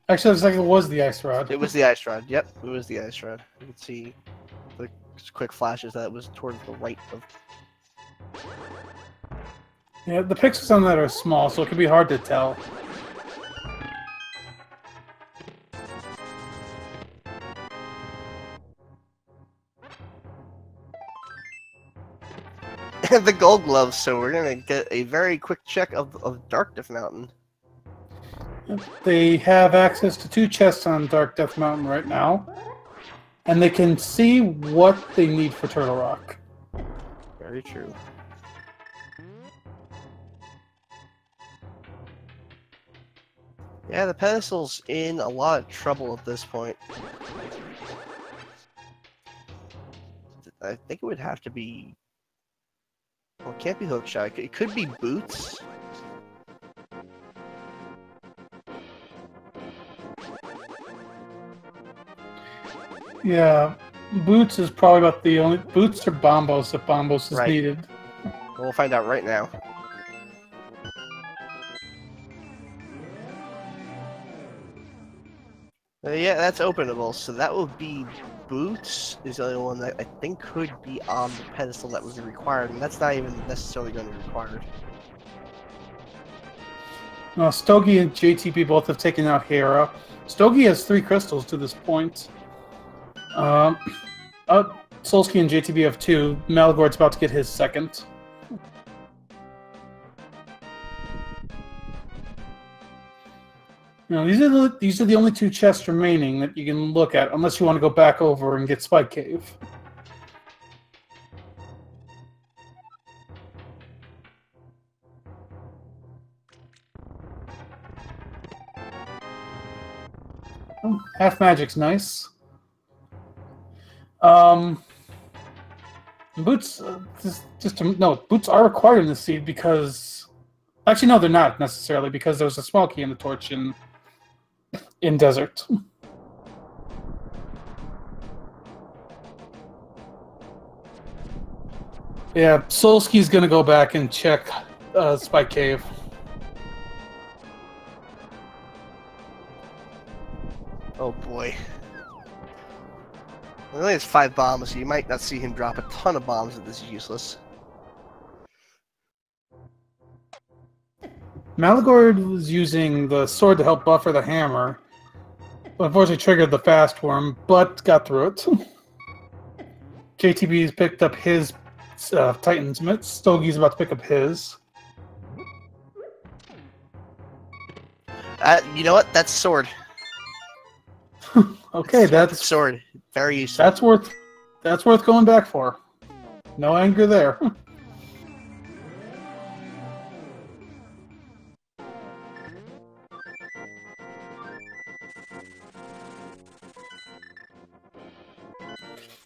Actually, it looks like it was the ice rod. It was the ice rod. Yep, it was the ice rod. You can see the quick flashes that it was towards the right of. Yeah, the pixels on that are small, so it can be hard to tell. And the gold gloves, so we're gonna get a very quick check of Dark Death Mountain. They have access to 2 chests on Dark Death Mountain right now, and they can see what they need for Turtle Rock. Very true. Yeah, the pedestal's in a lot of trouble at this point. I think it would have to be... Well, it can't be Hookshot. It could be Boots. Yeah, Boots is probably about the only... Boots or Bombos if Bombos is needed. We'll find out right now. Yeah, that's openable, so that will be Boots is the only one that I think could be on the pedestal that would be required, and that's not even necessarily going to be required. No, Stogie and JTP both have taken out Hera. Stogie has 3 crystals to this point. Solsky and JTB have 2. Malagord's about to get his second. You know, these are the only 2 chests remaining that you can look at, unless you want to go back over and get Spike Cave. Oh, half magic's nice. Boots, boots are required in the seed because... Actually, no, they're not necessarily, because there was a small key in the torch in Desert. Yeah, Solsky's gonna go back and check Spike Cave. Oh boy. He only has 5 bombs, so you might not see him drop a ton of bombs if this is useless. Malagord was using the sword to help buffer the hammer. Unfortunately triggered the fast worm, but got through it. JTB's picked up his Titan's Mitts. Stogie's about to pick up his. You know what? That's sword. Okay, that's sword. Very useful. That's worth going back for. No anger there.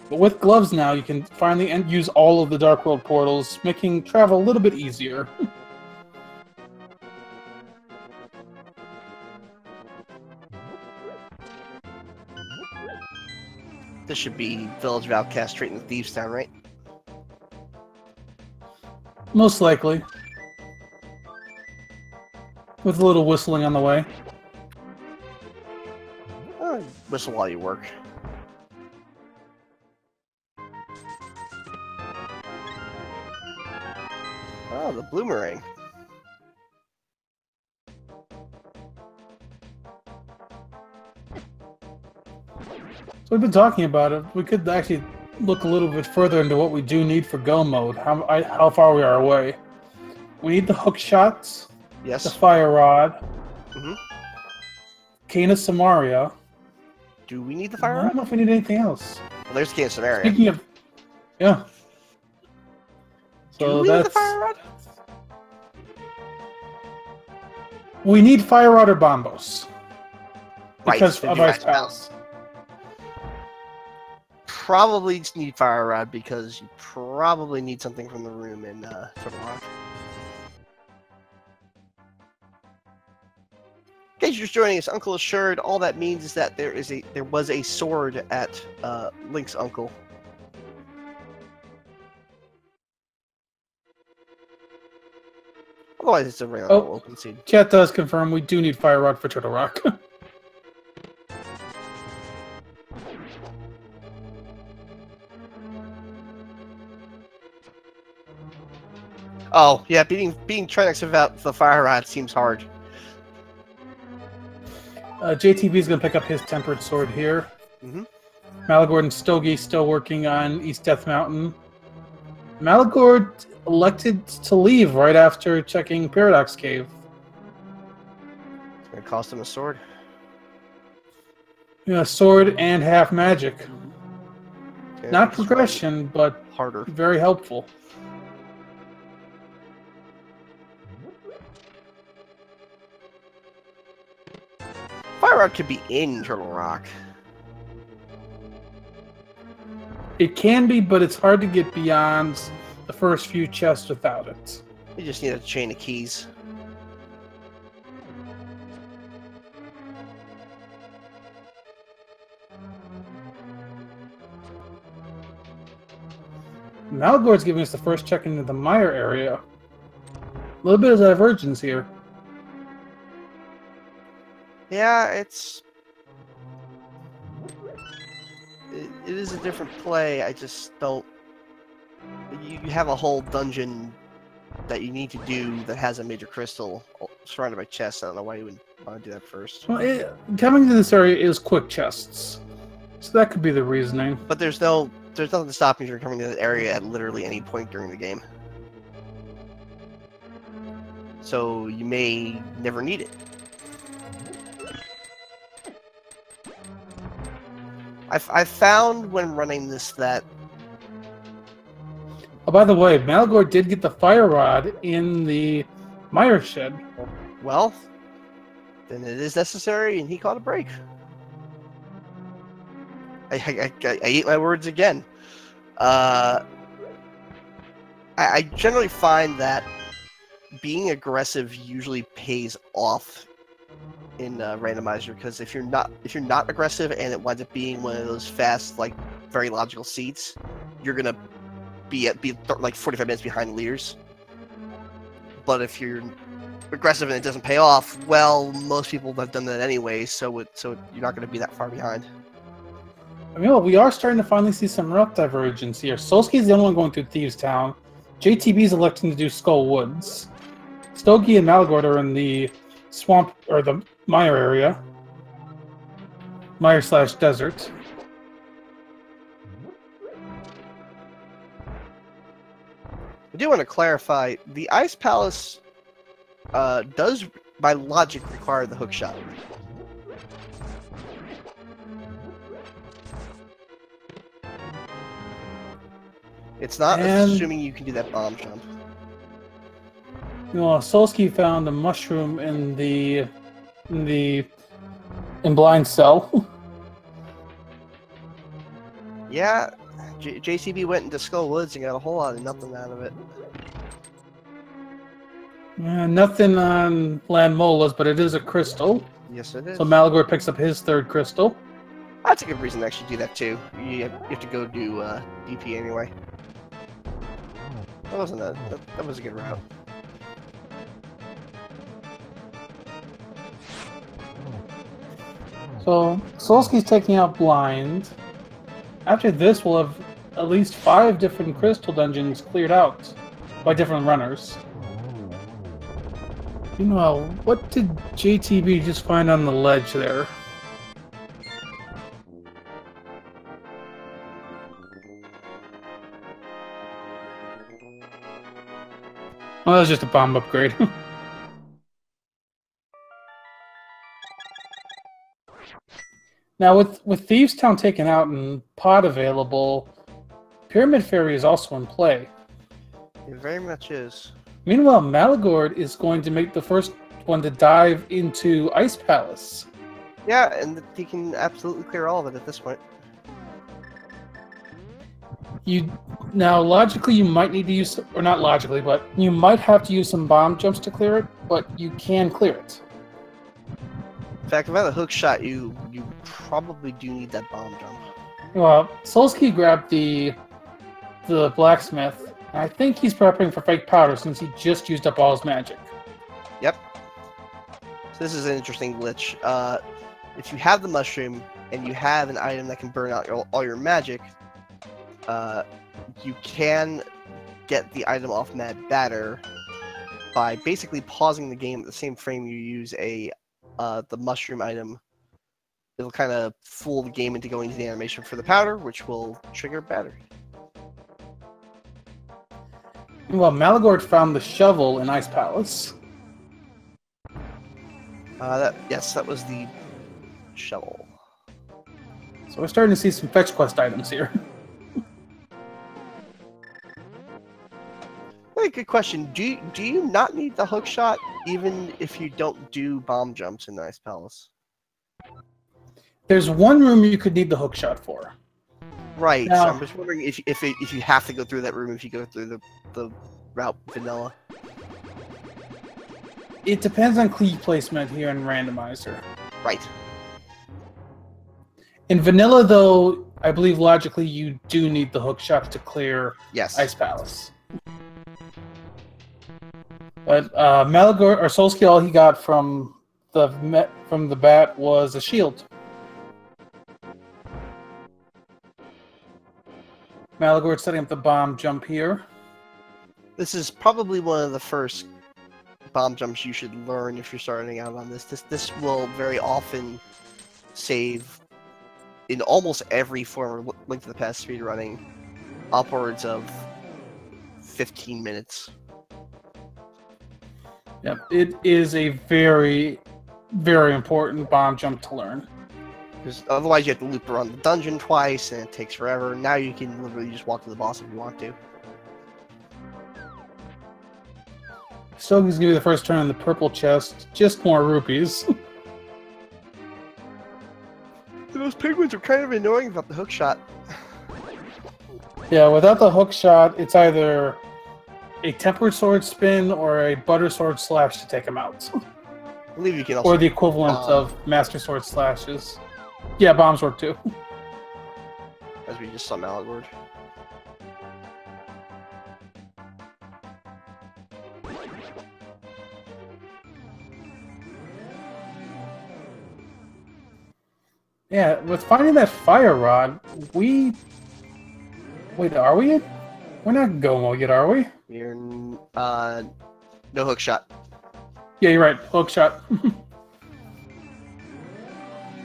But with gloves now, you can finally use all of the Dark World portals, making travel a little bit easier. This should be Village of Outcast straight into Thieves Town, right? Most likely. With a little whistling on the way. Whistle while you work. Oh, the Bloomerang. So we've been talking about it. We could actually look a little bit further into what we do need for go mode. How far we are away. We need the hook shots. Yes. The fire rod. Mm-hmm. Cane of Samaria. Do we need the fire rod? I don't know if we need anything else. Well, there's Cane of Samaria. Speaking of... Yeah. So do we need the fire rod? We need fire rod or bombos. Because right, of Ice Palace. Probably just need fire rod because you probably need something from the room in Turtle Rock. In case you're just joining us, Uncle Assured, all that means is that there was a sword at Link's uncle. Otherwise, it's a random open seed. Chat does confirm we do need fire rod for Turtle Rock. Oh, yeah, beating Trinex without the fire rod seems hard. JTB is going to pick up his tempered sword here. Mm-hmm. Malagord and Stogie still working on East Death Mountain. Malagord elected to leave right after checking Paradox Cave. It's going to cost him a sword. Yeah, sword and half magic. Yeah, not progression, but harder. Very helpful. Fire rod could be in Turtle Rock. It can be, but it's hard to get beyond the first few chests without it. You just need a chain of keys. Malagord's giving us the first check into the mire area. A little bit of divergence here. Yeah, it is a different play. I just don't... You have a whole dungeon that you need to do that has a major crystal surrounded by chests. I don't know why you would want to do that first. Well, coming to this area is quick chests. So that could be the reasoning. But there's no there's nothing stopping you from coming to that area at literally any point during the game. So you may never need it. I found when running this that... Oh, by the way, Malgor did get the fire rod in the Mire shed. Well, then it is necessary, and he caught a break. I ate my words again. I generally find that being aggressive usually pays off in randomizer, because if you're not aggressive and it winds up being one of those fast, like very logical seats, you're gonna be like 45 minutes behind the leaders. But if you're aggressive and it doesn't pay off, well, most people have done that anyway, so you're not going to be that far behind. I mean, well, we are starting to finally see some route divergence here. Solsky's the only one going through Thieves Town. JTB's electing to do Skull Woods. Stogie and Malgord are in the swamp, or the Mire area. Mire/desert. I do want to clarify, the Ice Palace does, by logic, require the hook shot. It's not assuming you can do that bomb jump. You know, Solsky found a mushroom in blind cell. Yeah, JCB went into Skull Woods and got a whole lot of nothing out of it. Nothing on Land Molas, but it is a crystal. Yes, it is. So Malgor picks up his third crystal. That's a good reason to actually do that too. You have to go do DP anyway. That wasn't that was a good route. So Solsky's taking out blind. After this, we'll have at least 5 different crystal dungeons cleared out by different runners. Meanwhile, what did JTB just find on the ledge there? Oh, that was just a bomb upgrade. Now, with Thieves Town taken out and Pod available, Pyramid Fairy is also in play. It very much is. Meanwhile, Malagord is going to make the first one to dive into Ice Palace. Yeah, and he can absolutely clear all of it at this point. Now, logically, you might need to use, or not logically, but you might have to use some bomb jumps to clear it, but you can clear it. In fact, if I had a hook shot, you probably do need that bomb jump. Well, Solsky grabbed the blacksmith. I think he's prepping for fake powder since he just used up all his magic. Yep. So this is an interesting glitch. If you have the mushroom and you have an item that can burn out all your magic, you can get the item off Mad Batter by basically pausing the game at the same frame you use the mushroom item. It'll kind of fool the game into going to the animation for the powder, which will trigger battery. Well, Malagord found the shovel in Ice Palace. Yes, that was the shovel. So we're starting to see some fetch quest items here. Hey, good question. Do you not need the hook shot even if you don't do bomb jumps in the Ice Palace? There's one room you could need the hook shot for. Right. Now, so I'm just wondering if you have to go through that room if you go through the route vanilla. It depends on key placement here in Randomizer. Right. In vanilla, though, I believe logically you do need the hook shot to clear Ice Palace. But Malagord or Solsky, all he got from the bat was a shield. Malagord setting up the bomb jump here. This is probably one of the first bomb jumps you should learn if you're starting out on this. This will very often save in almost every form of Link to the Past speedrunning, upwards of 15 minutes. Yep, it is a very, very important bomb jump to learn. Because otherwise you have to loop around the dungeon twice, and it takes forever. Now you can literally just walk to the boss if you want to. Stogi's gonna be the first turn on the purple chest. Just more rupees. Those penguins are kind of annoying about the hook shot. Yeah, without the hook shot, it's either a tempered sword spin or a butter sword slash to take him out. I believe you can also... Or the equivalent of master sword slashes. Yeah, bombs work too. As we just saw Malagord. Yeah, with finding that fire rod, we... Wait, are we? We're not Gomo yet, are we? We're, no hook shot. Yeah, you're right. Hook shot.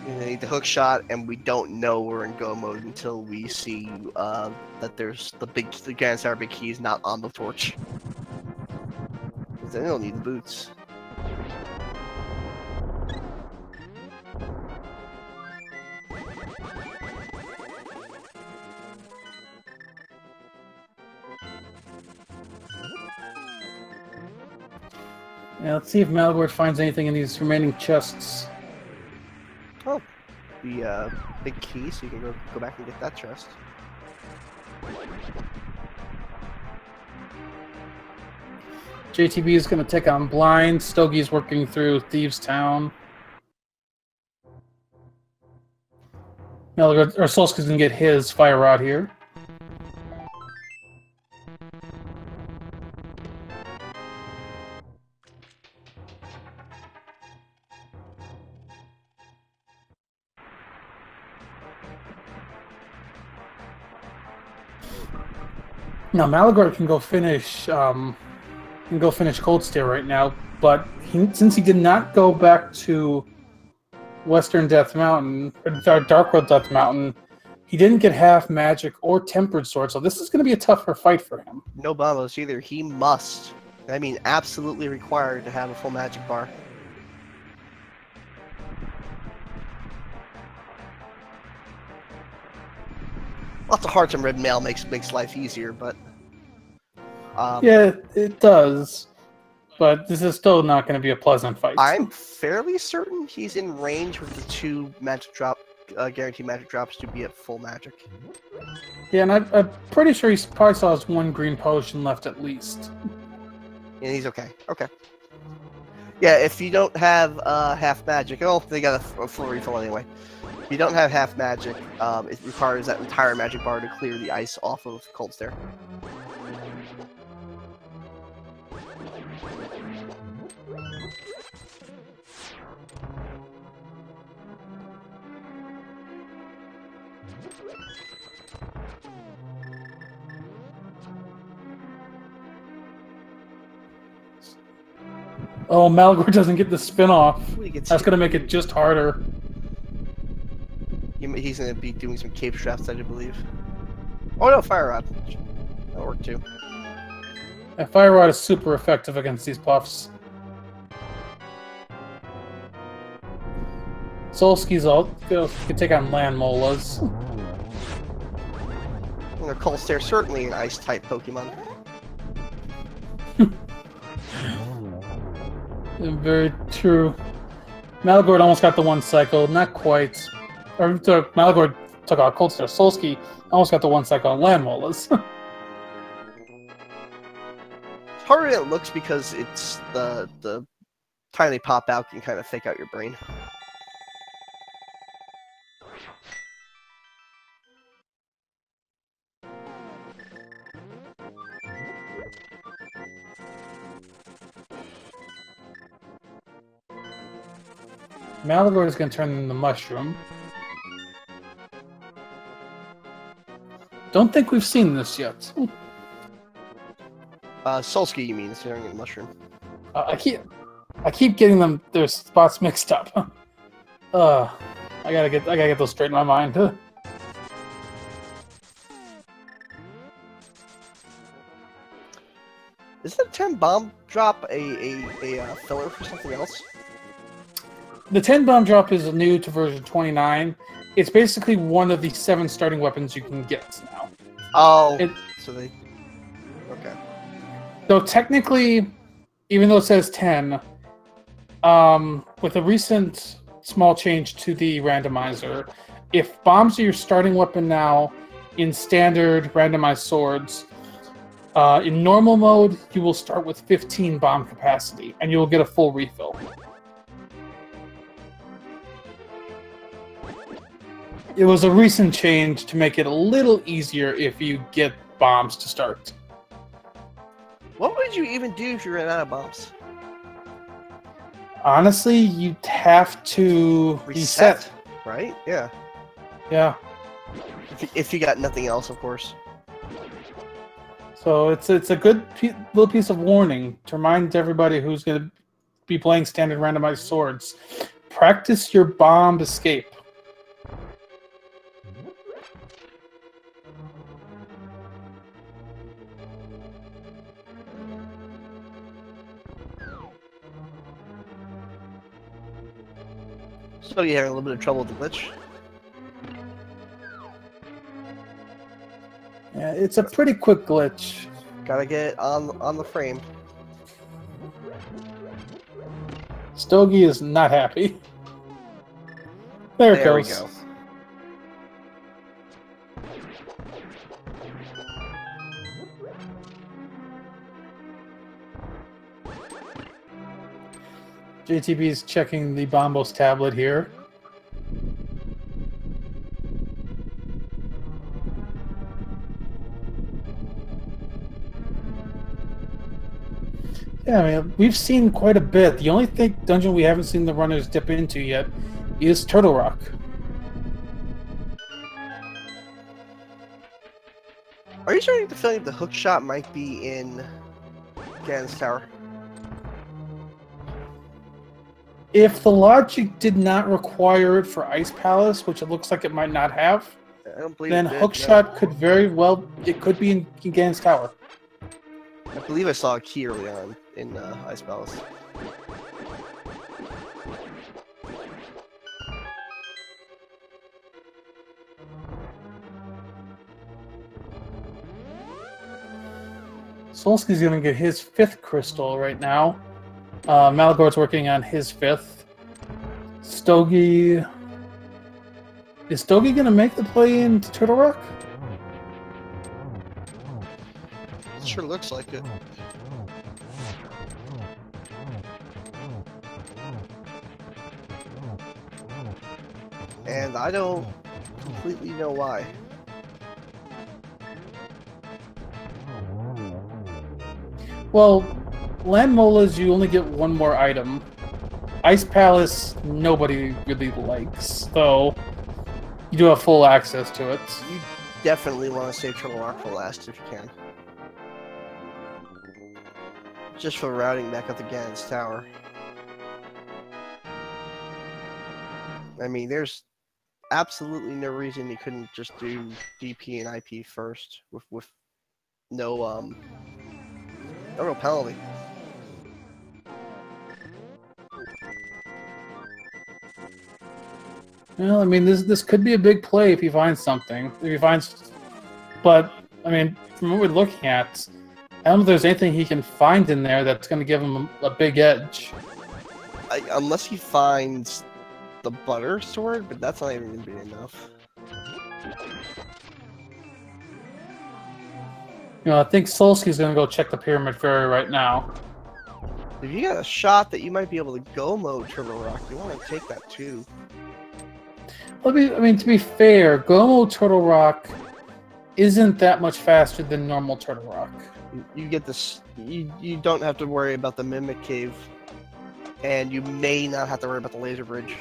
We need the hook shot, and we don't know we're in go mode until we see that there's the Ganon Sour big key is not on the torch. Because then they'll need the boots. Yeah, let's see if Malagord finds anything in these remaining chests. Oh, the big key, so you can go back and get that chest. JTB is going to take on Blind. Stogi's working through Thieves' Town. Malagord, or Solski's going to get his fire rod here. Now Malagord can go finish Cold Stare right now, but since he did not go back to Western Death Mountain, or Dark Road Death Mountain, he didn't get half magic or tempered sword, so this is going to be a tougher fight for him. No bombos either. He must, I mean absolutely required to have a full magic bar. Lots of hearts and red mail makes life easier, but... yeah, it does. But this is still not going to be a pleasant fight. I'm fairly certain he's in range with the 2 magic drop, guaranteed magic drops to be at full magic. Yeah, and I'm pretty sure he probably still has 1 green potion left at least. And he's okay. Okay. Yeah, if you don't have half magic... Oh, they got a full refill anyway. If you don't have half magic, it requires that entire magic bar to clear the ice off of Cold Stare. Oh, Malagord doesn't get the spin-off. That's going to make it just harder. He's going to be doing some cape straps, I do believe. Oh no, Fire Rod. That'll work too. And Fire Rod is super effective against these buffs. Solski's can take on Land Molas. And Cold Stare certainly an ice-type Pokemon. Very true. Malagord almost got the 1 cycle, not quite. Or Malagord took out Cold Stare. Solski almost got the 1 cycle on Land Molas. It's harder than it looks because it's the time they pop out can kind of fake out your brain. Malagord is going to turn into Mushroom. Don't think we've seen this yet. Solski, you mean, is turning into Mushroom. I keep getting their spots mixed up. I gotta get those straight in my mind. Is the 10 bomb drop a filler for something else? The 10 bomb drop is new to version 29. It's basically one of the 7 starting weapons you can get now. Oh, so they... Okay. So technically, even though it says 10, with a recent small change to the randomizer, if bombs are your starting weapon now in standard randomized swords, in normal mode, you will start with 15 bomb capacity, and you will get a full refill. It was a recent change to make it a little easier if you get bombs to start. What would you even do if you ran out of bombs? Honestly, you'd have to reset. Right? Yeah. Yeah. If you got nothing else, of course. So it's a good little piece of warning to remind everybody who's going to be playing standard randomized swords. Practice your bomb escape. So you're having a little bit of trouble with the glitch? Yeah, it's a pretty quick glitch. Gotta get it on the frame. Stogie is not happy. There it goes. We go. JTB is checking the Bombos tablet here. Yeah, I mean, we've seen quite a bit. The only dungeon we haven't seen the runners dip into yet is Turtle Rock. Are you starting to feel like the hook shot might be in Ganon's Tower? If the logic did not require it for Ice Palace, which it looks like it might not have, I don't believe then it did, Hookshot could very well, it could be in Ganon's Tower. I believe I saw a key early on in Ice Palace. Solski's going to get his 5th crystal right now. Malagor's working on his 5th. Stogie... Is Stogie going to make the play into Turtle Rock? Sure looks like it. And I don't completely know why. Well, Land Molas, you only get one more item. Ice Palace, nobody really likes, though you do have full access to it. You definitely want to save Turtle Rock for last if you can. Just for routing back up to Ganon's Tower. I mean, there's absolutely no reason you couldn't just do DP and IP first with no real penalty. Well, I mean, this could be a big play if he finds something. If he finds, but I mean, from what we're looking at, I don't know if there's anything he can find in there that's going to give him a big edge. Unless he finds the butter sword, but that's not even going to be enough. You know, I think Solski's going to go check the Pyramid Fairy right now. If you got a shot that you might be able to go mode Turtle Rock, you want to take that too. I mean, to be fair, Gomo Turtle Rock isn't that much faster than normal Turtle Rock. You get this. You don't have to worry about the Mimic Cave, and you may not have to worry about the laser bridge.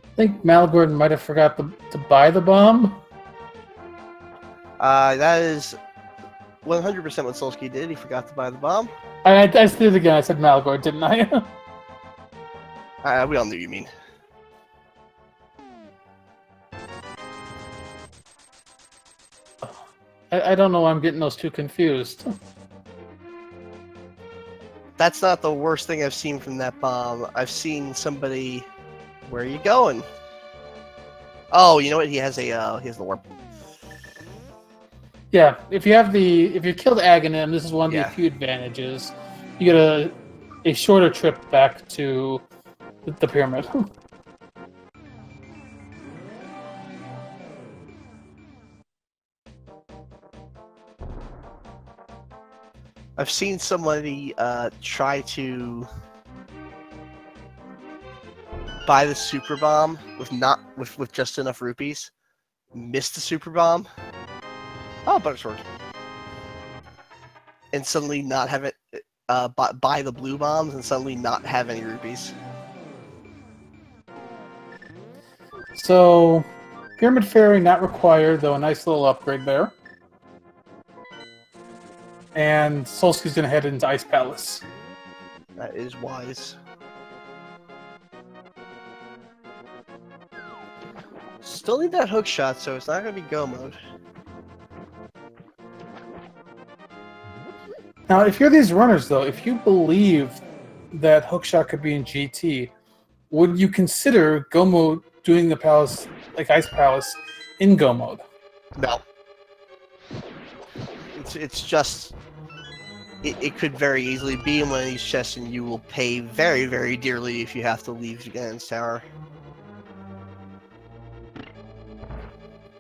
I think Malagord might have forgot to buy the bomb. That is 100% what Solski did. He forgot to buy the bomb. I did it again. I said Malagord, didn't I? We all knew you mean. I don't know why I'm getting those two confused. That's not the worst thing I've seen from that bomb. I've seen somebody. Where are you going? Oh, you know what? He has the warp. Yeah, if you killed Aghanim, this is one of the few advantages. You get a shorter trip back to the pyramid. I've seen somebody try to buy the super bomb with just enough rupees, miss the super bomb. Oh, Buttersword. And suddenly not have it, buy the blue bombs and suddenly not have any rupees. So, Pyramid Fairy not required, though a nice little upgrade there. And Solski's gonna head into Ice Palace. That is wise. Still need that hook shot, so it's not gonna be go mode. Now, if you're these runners, though, if you believe that hookshot could be in GT, would you consider go mode doing the palace, like Ice Palace, in go mode? No. It's just... It could very easily be in one of these chests, and you will pay very, very dearly if you have to leave Ganon's Tower.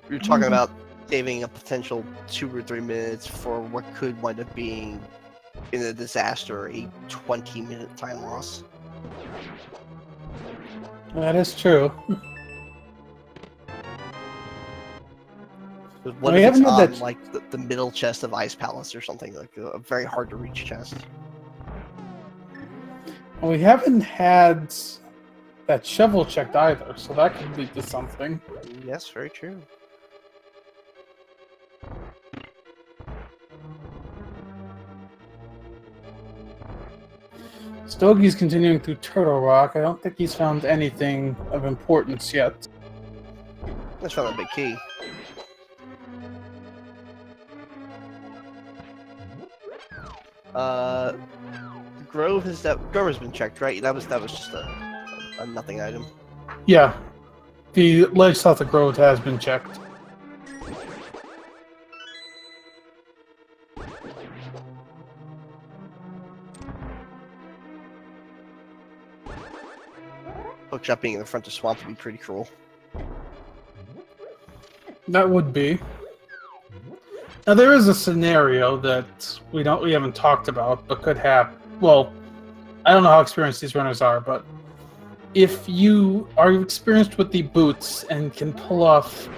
You're talking about saving a potential 2 or 3 minutes for what could wind up being, in a disaster, a 20-minute time loss. That is true. What if it's on, like, the middle chest of Ice Palace or something, like a very hard-to-reach chest? Well, we haven't had that shovel checked either, so that could lead to something. Yes, very true. Stogie's continuing through Turtle Rock. I don't think he's found anything of importance yet. Let's found a big key. Grove has been checked, right? That was just a nothing item. Yeah, the ledge south of Grove has been checked. Hookshot being in the front of Swamp would be pretty cruel. That would be. Now there is a scenario that we haven't talked about, but could happen. Well, I don't know how experienced these runners are, but if you are experienced with the boots and can pull off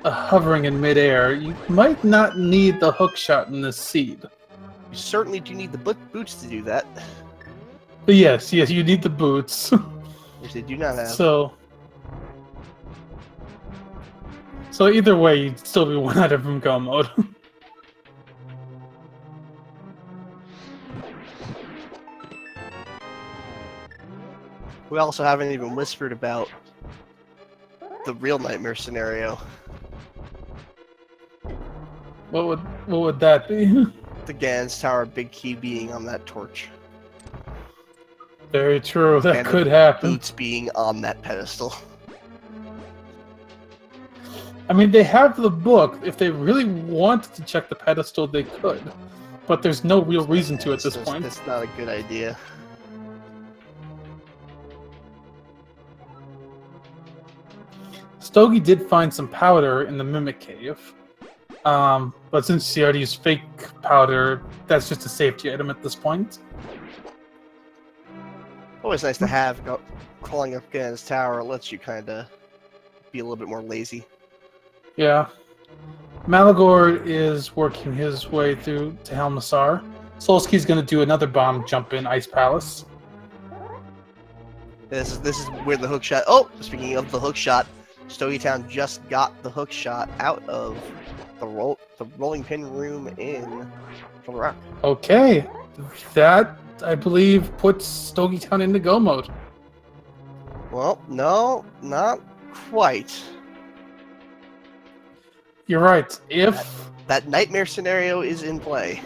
a hovering in midair, you might not need the hook shot in this seed. You certainly do need the boots to do that. But yes, you need the boots. Which they do not have. So either way, you'd still be one item from go mode. We also haven't even whispered about the real nightmare scenario. What would that be? The Ganon's Tower big key being on that torch. Very true. That and could happen. Boots being on that pedestal. I mean, they have the book. If they really wanted to check the pedestal, they could. But there's no real reason to at this point. That's not a good idea. Stogie did find some powder in the Mimic Cave. But since he already used fake powder, that's just a safety item at this point. Always nice to have. Crawling up Ganon's Tower lets you kind of be a little bit more lazy. Yeah. Malagor is working his way through to Helmassar. Solski's going to do another bomb jump in Ice Palace. This is where the hook shot. Oh, speaking of the hook shot, Stogie Town just got the hook shot out of the rolling pin room in Turtle Rock. Okay, that I believe puts Stogie Town into go mode. Well, no, not quite. You're right. If That nightmare scenario is in play.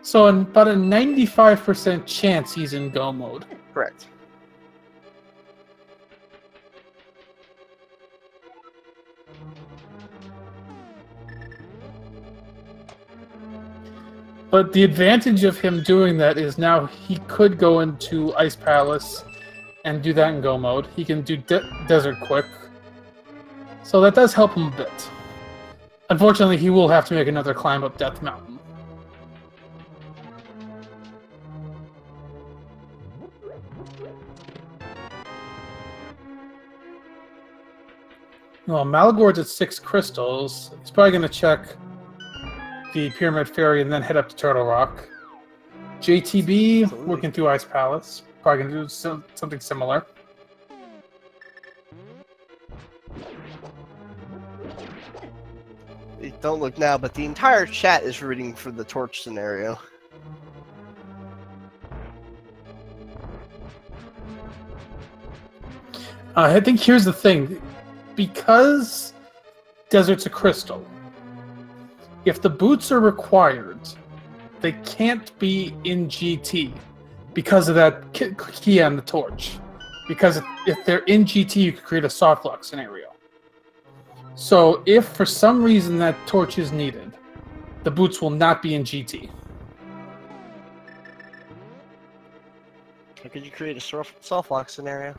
so, about a 95% chance he's in go mode. Correct. But the advantage of him doing that is now he could go into Ice Palace and do that in go mode. He can do Desert quick. So that does help him a bit. Unfortunately, he will have to make another climb up Death Mountain. Well, Malagor's at 6 crystals. He's probably going to check the Pyramid Fairy and then head up to Turtle Rock. JTB, Absolutely. working through Ice Palace. Probably going to do something similar. Don't look now, but the entire chat is rooting for the torch scenario. I think here's the thing. Because Desert's a crystal, if the boots are required, they can't be in GT because of that key on the torch. Because if they're in GT, you could create a soft lock scenario. So if for some reason that torch is needed, the boots will not be in GT. How could you create a soft lock scenario?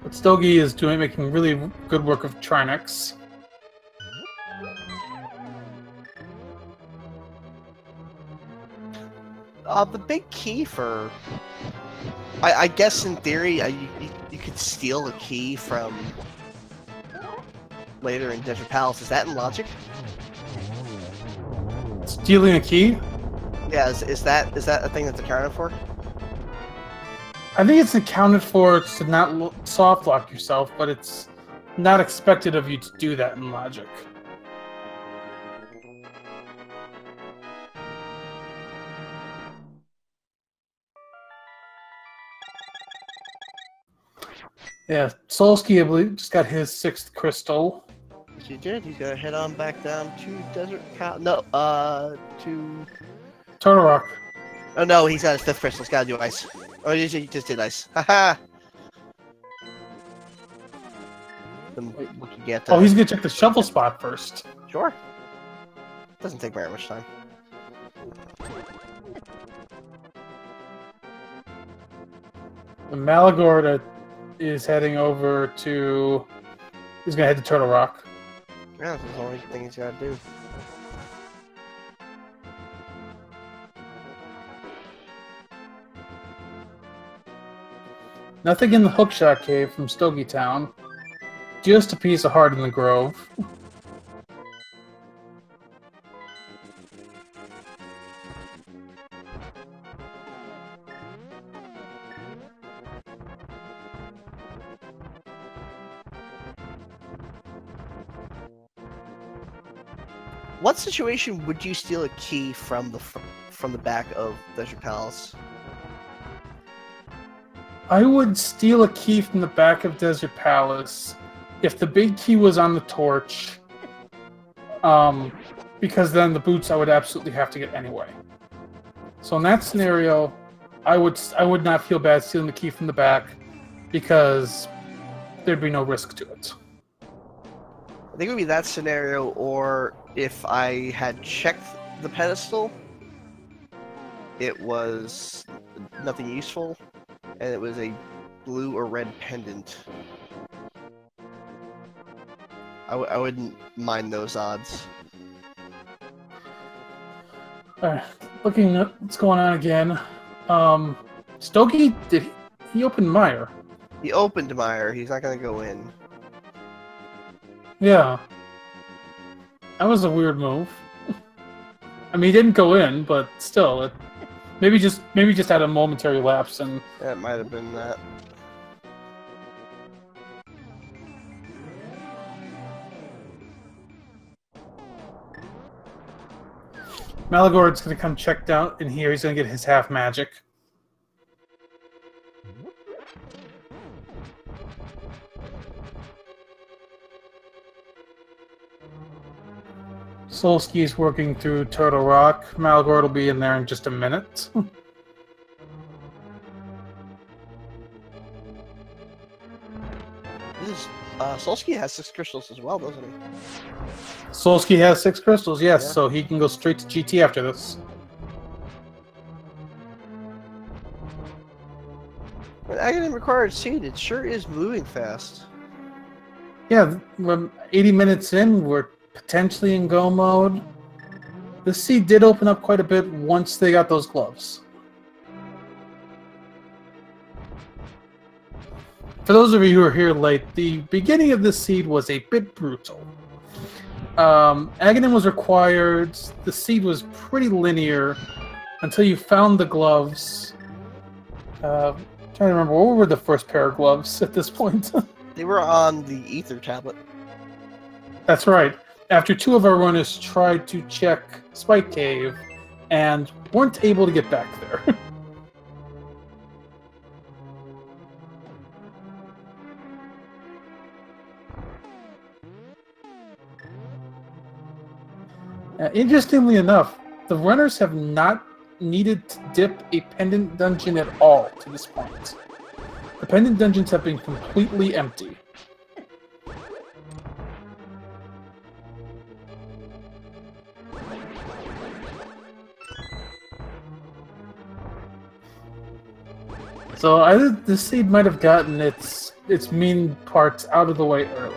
But Stogie is making really good work of Trinex. The big key for... I guess in theory, you could steal a key from later in Desert Palace. Is that in logic? Stealing a key? Yeah, is that a thing that's accounted for? I think it's accounted for to not soft lock yourself, but it's not expected of you to do that in logic. Yeah, Solsky, I believe, just got his 6th crystal. Yes, he did. He's gonna head on back down to Desert Palace. No, to... Turtle Rock. Oh no, he's got his 5th crystal. He's gotta do ice. Oh, he just did ice. Haha! Then looking at Oh, he's gonna check the shovel spot first. Sure. Doesn't take very much time. The Malagor is heading over to... He's gonna head to Turtle Rock. Yeah, that's the only thing he's gotta do. Nothing in the Hookshot Cave from Stogie Town. Just a piece of heart in the Grove. What situation would you steal a key from the back of Desert Palace? I would steal a key from the back of Desert Palace if the big key was on the torch, because then the boots I would absolutely have to get anyway. So in that scenario, I would not feel bad stealing the key from the back because there'd be no risk to it. I think it would be that scenario, or if I had checked the pedestal, it was nothing useful, and it was a blue or red pendant. I wouldn't mind those odds. Alright, looking at what's going on again. Stogie, he opened Meyer? He opened Meyer, he's not gonna go in. Yeah. That was a weird move. I mean, he didn't go in, but still, maybe just had a momentary lapse and... That might have been that. Malagord's going to come check down in here. He's going to get his half magic. Solski's working through Turtle Rock. Malagord will be in there in just a minute. Solski has 6 crystals as well, doesn't he? Solski has 6 crystals, yes, Yeah. so he can go straight to GT after this. When Aghanim required seed, it sure is moving fast. Yeah, we're 80 minutes in, we're potentially in go mode. The seed did open up quite a bit once they got those gloves. For those of you who are here late, the beginning of this seed was a bit brutal. Aghanim was required, the seed was pretty linear until you found the gloves. Trying to remember, what were the first pair of gloves at this point? They were on the ether tablet. That's right. After 2 of our runners tried to check Spike Cave and weren't able to get back there. Interestingly enough, the runners have not needed to dip a pendant dungeon at all to this point. The pendant dungeons have been completely empty. So either the seed might have gotten its mean parts out of the way early.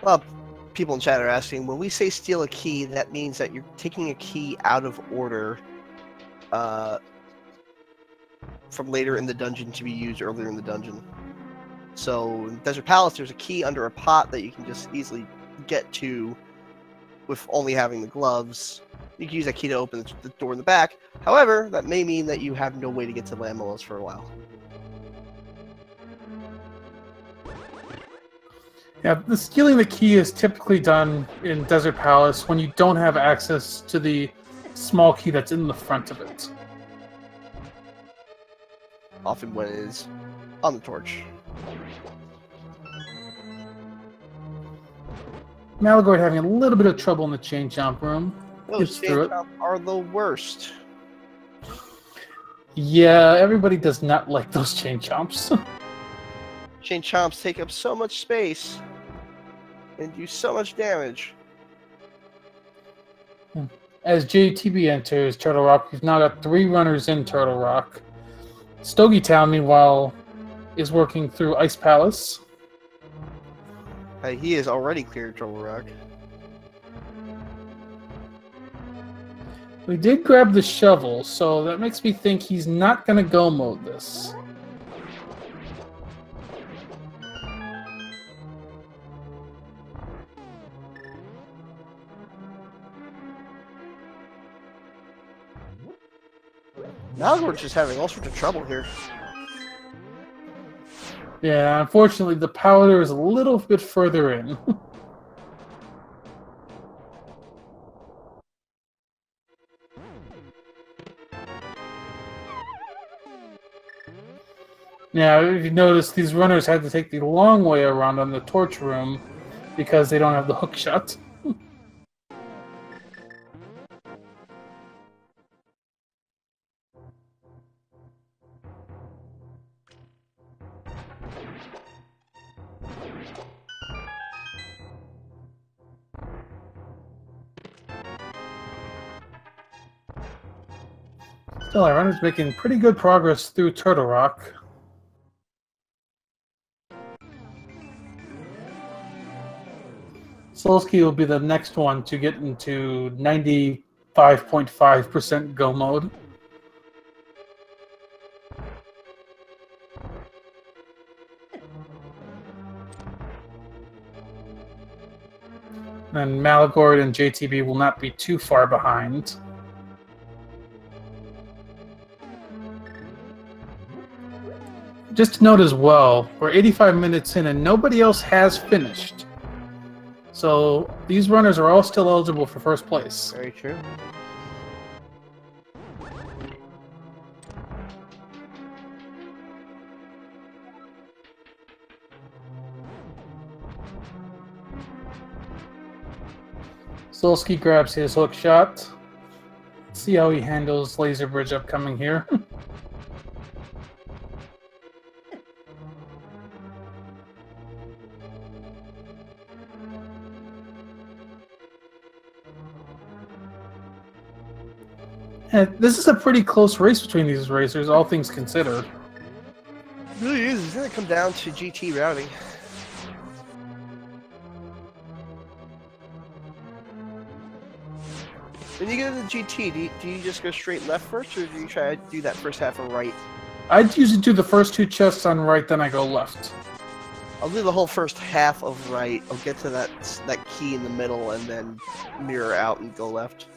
Well, people in chat are asking, when we say steal a key, that means that you're taking a key out of order from later in the dungeon to be used earlier in the dungeon. So in Desert Palace, there's a key under a pot that you can just easily get to with only having the gloves. You can use that key to open the door in the back. However, that may mean that you have no way to get to Lammelos for a while. Yeah, the stealing the key is typically done in Desert Palace when you don't have access to the small key that's in the front of it. Often when it is on the torch. Malagord having a little bit of trouble in the chain jump room. Those Gets through it. chain are the worst. Yeah, everybody does not like those chain chomps. Chain chomps take up so much space and do so much damage. As JTB enters Turtle Rock, we've now got 3 runners in Turtle Rock. Stogie Town, meanwhile, is working through Ice Palace. He has already cleared Trouble Rock. We did grab the shovel, so that makes me think he's not going to go mode this. Now we're just having all sorts of trouble here. Yeah, unfortunately, the powder is a little bit further in. Now, if you notice, these runners had to take the long way around on the torch room because they don't have the hook shot. Still, our runner's making pretty good progress through Turtle Rock. Solski will be the next one to get into 95.5% go mode. And Malagord and JTB will not be too far behind. just to note as well, we're 85 minutes in and nobody else has finished. So these runners are all still eligible for first place. Very true. Solsky grabs his hook shot. Let's see how he handles Laser Bridge upcoming here. And this is a pretty close race between these racers, all things considered. It really is. It's going to come down to GT routing. When you get into GT, do you just go straight left first, or do you try to do that first half of right? I'd usually do the first two chests on right, then I go left. I'll do the whole first half of right. I'll get to that key in the middle, and then mirror out and go left.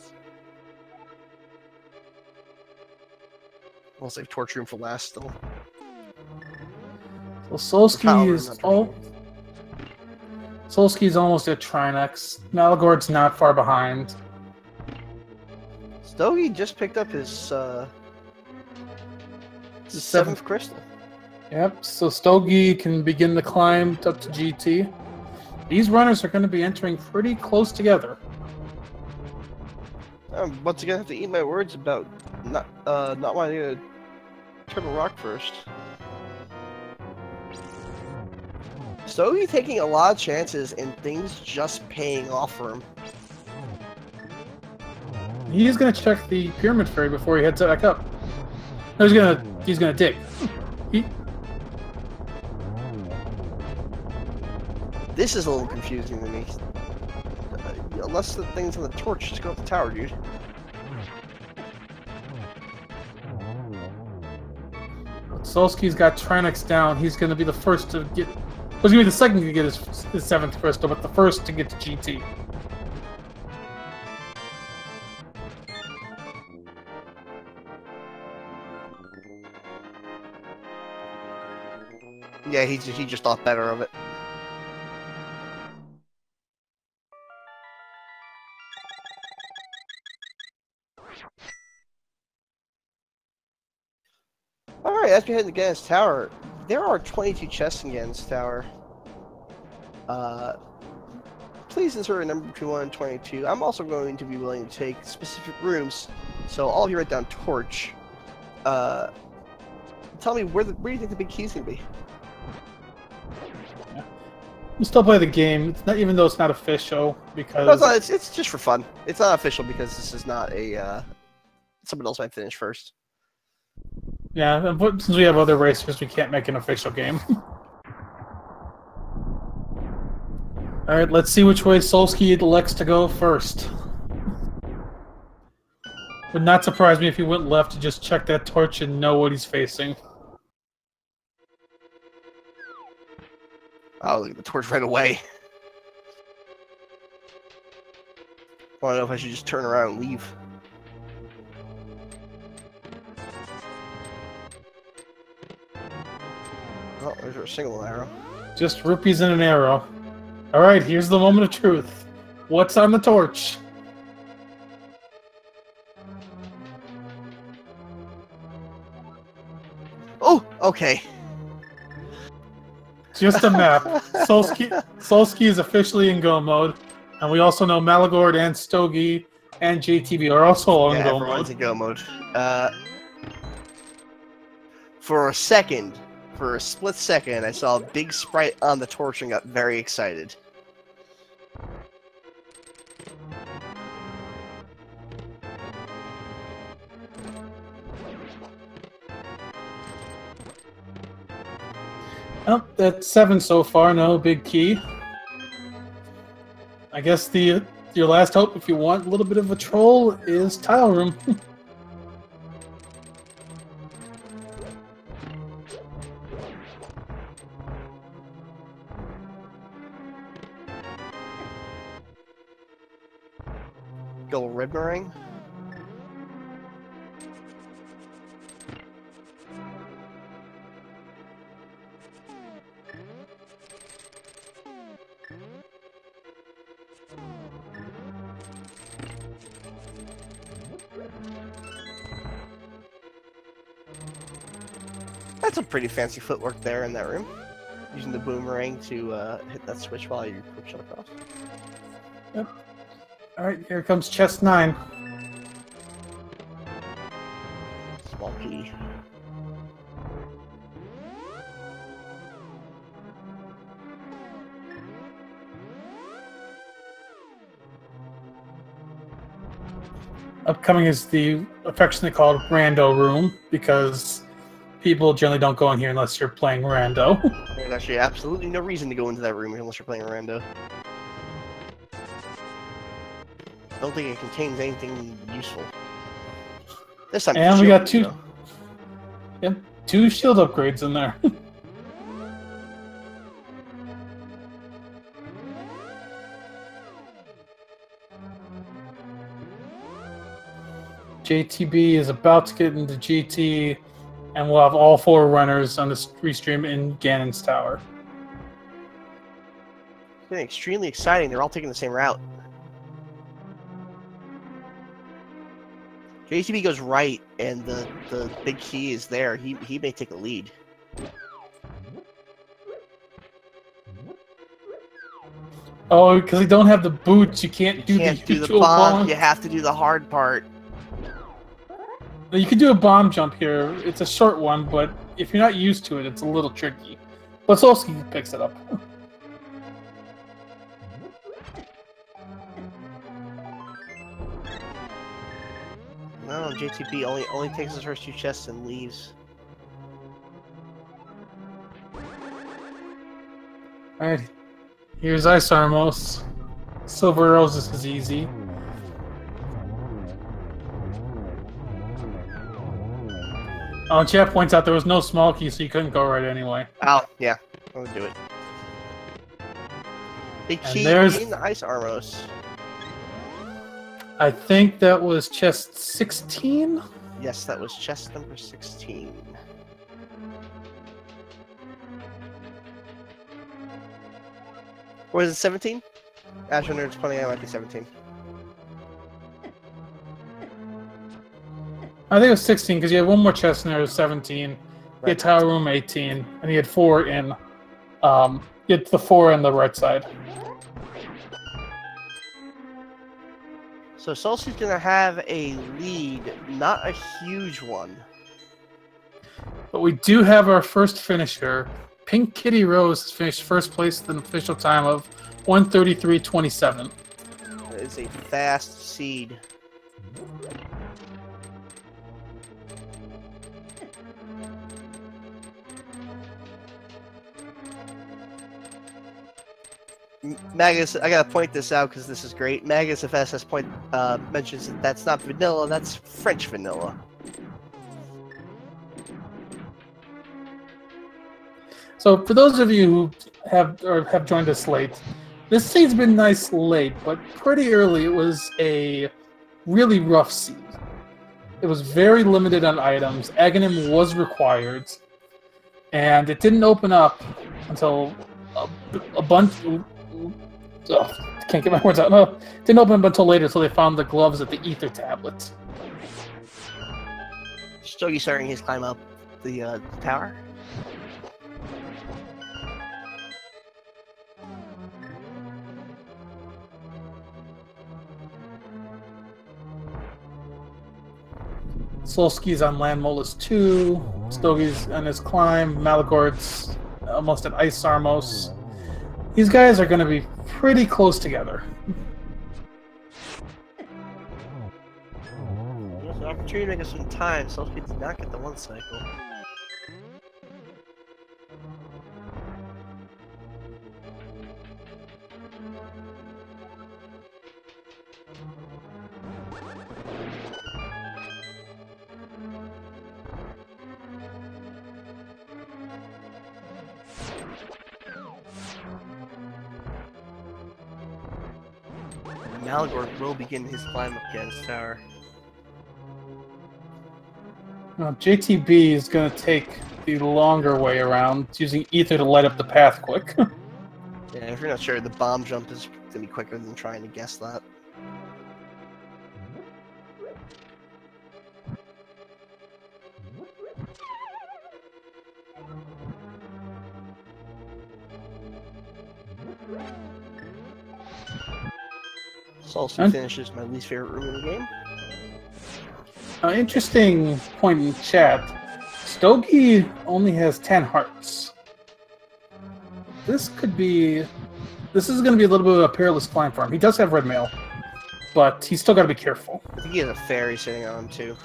I'll save Torch Room for last still. So Solsky is almost at Trinex. Malagord's not far behind. Stogie just picked up his seventh crystal. Yep, so Stogie can begin the climb up to GT. These runners are going to be entering pretty close together. I'm once again have to eat my words about not wanting to Turtle Rock first. Stogie taking a lot of chances and things just paying off for him. He's going to check the Pyramid Fairy before he heads back up. No, he's gonna dig. This is a little confusing to me. Unless the thing's on the torch, just go up the tower, dude. Solsky's got Trinex down. He's going to be the first to get... Well, he's going to be the second to get his 7th crystal, but the first to get to GT. Yeah, he just thought better of it. Alright, as we head to Ganon's Tower, there are 22 chests in Ganon's Tower. Please insert a number between 1 and 22. I'm also going to be willing to take specific rooms, so all of you write down Torch. Tell me, where do you think the big key's going to be? You still play the game, it's not, even though it's not official, because... No, it's not, it's just for fun. It's not official because this is not a... someone else might finish first. Yeah, but since we have other racers, we can't make an official game. Alright, let's see which way Solsky elects to go first. Would not surprise me if he went left to just check that torch and know what he's facing. Oh, look at the torch right away. I don't know if I should just turn around and leave. Oh, there's a single arrow. Just rupees and an arrow. Alright, here's the moment of truth. What's on the torch? Oh, okay. Just a map. Solsky is officially in go mode, and we also know Malagord and Stogie and JTB are also in go mode. In go mode. For a split second, I saw a big sprite on the torch and got very excited. Oh, that's 7 so far, no big key. I guess your last hope, if you want a little bit of a troll, is Tile Room. Go red meringue. That's a pretty fancy footwork there in that room. Using the boomerang to hit that switch while you push it across. Yep. Alright, here comes chest 9. Small key. Upcoming is the affectionately called Rando Room, because people generally don't go in here unless you're playing Rando. There's actually absolutely no reason to go into that room unless you're playing Rando. I don't think it contains anything useful. This time, And we got two. Though. Yep, 2 shield upgrades in there. JTB is about to get into GT, and we'll have all 4 runners on the restream in Ganon's tower. It's been extremely exciting. They're all taking the same route. JTB goes right, and the big key is there. He may take a lead. Oh, because they don't have the boots, you can't do the bomb. You have to do the hard part. You can do a bomb jump here. It's a short one, but if you're not used to it, it's a little tricky. But Solsky picks it up. No, JTB only takes his first 2 chests and leaves. Alright, here's Ice Armos. Silver Roses is easy. Oh, chat points out there was no small key, so you couldn't go right anyway. Oh, yeah. I would do it. Big key in the Ice Armos. I think that was chest 16? Yes, that was chest number 16. Or is it 17? Azure Nerd's pointing out it might be 17. I think it was 16 because you had one more chest in there. It was 17. Right. You had Tower Room 18, and you had 4 in. You had the 4 on the right side. So Solsty's gonna have a lead, not a huge one. But we do have our first finisher. Pink Kitty Rose has finished first place with an official time of 1:33:27. That is a fast seed. Magus, I gotta point this out because this is great. Magus FS mentions that that's not vanilla, that's French vanilla. So for those of you who have joined us late, this seed's been nice late, but pretty early it was a really rough seed. It was very limited on items. Aghanim was required, and it didn't open up until a bunch. Oh, can't get my words out. No, it didn't open up until later, until they found the gloves at the ether tablet. Stogie starting his climb up the tower. Solsky's on Land Molus 2. Stogie's on his climb. Malagord's almost at Ice Armos. These guys are going to be pretty close together. There's an opportunity to make us some time. Solsky did not get the 1 cycle. Malagord will begin his climb up Ganon's tower. Now, JTB is going to take the longer way around, using ether to light up the path quick. Yeah, if you're not sure, the bomb jump is going to be quicker than trying to guess that. Salsa finishes my least favorite room in the game. Interesting point in chat. Stogie only has 10 hearts. This is going to be a little bit of a perilous climb for him. He does have red mail, but he's still got to be careful. I think he has a fairy sitting on him too.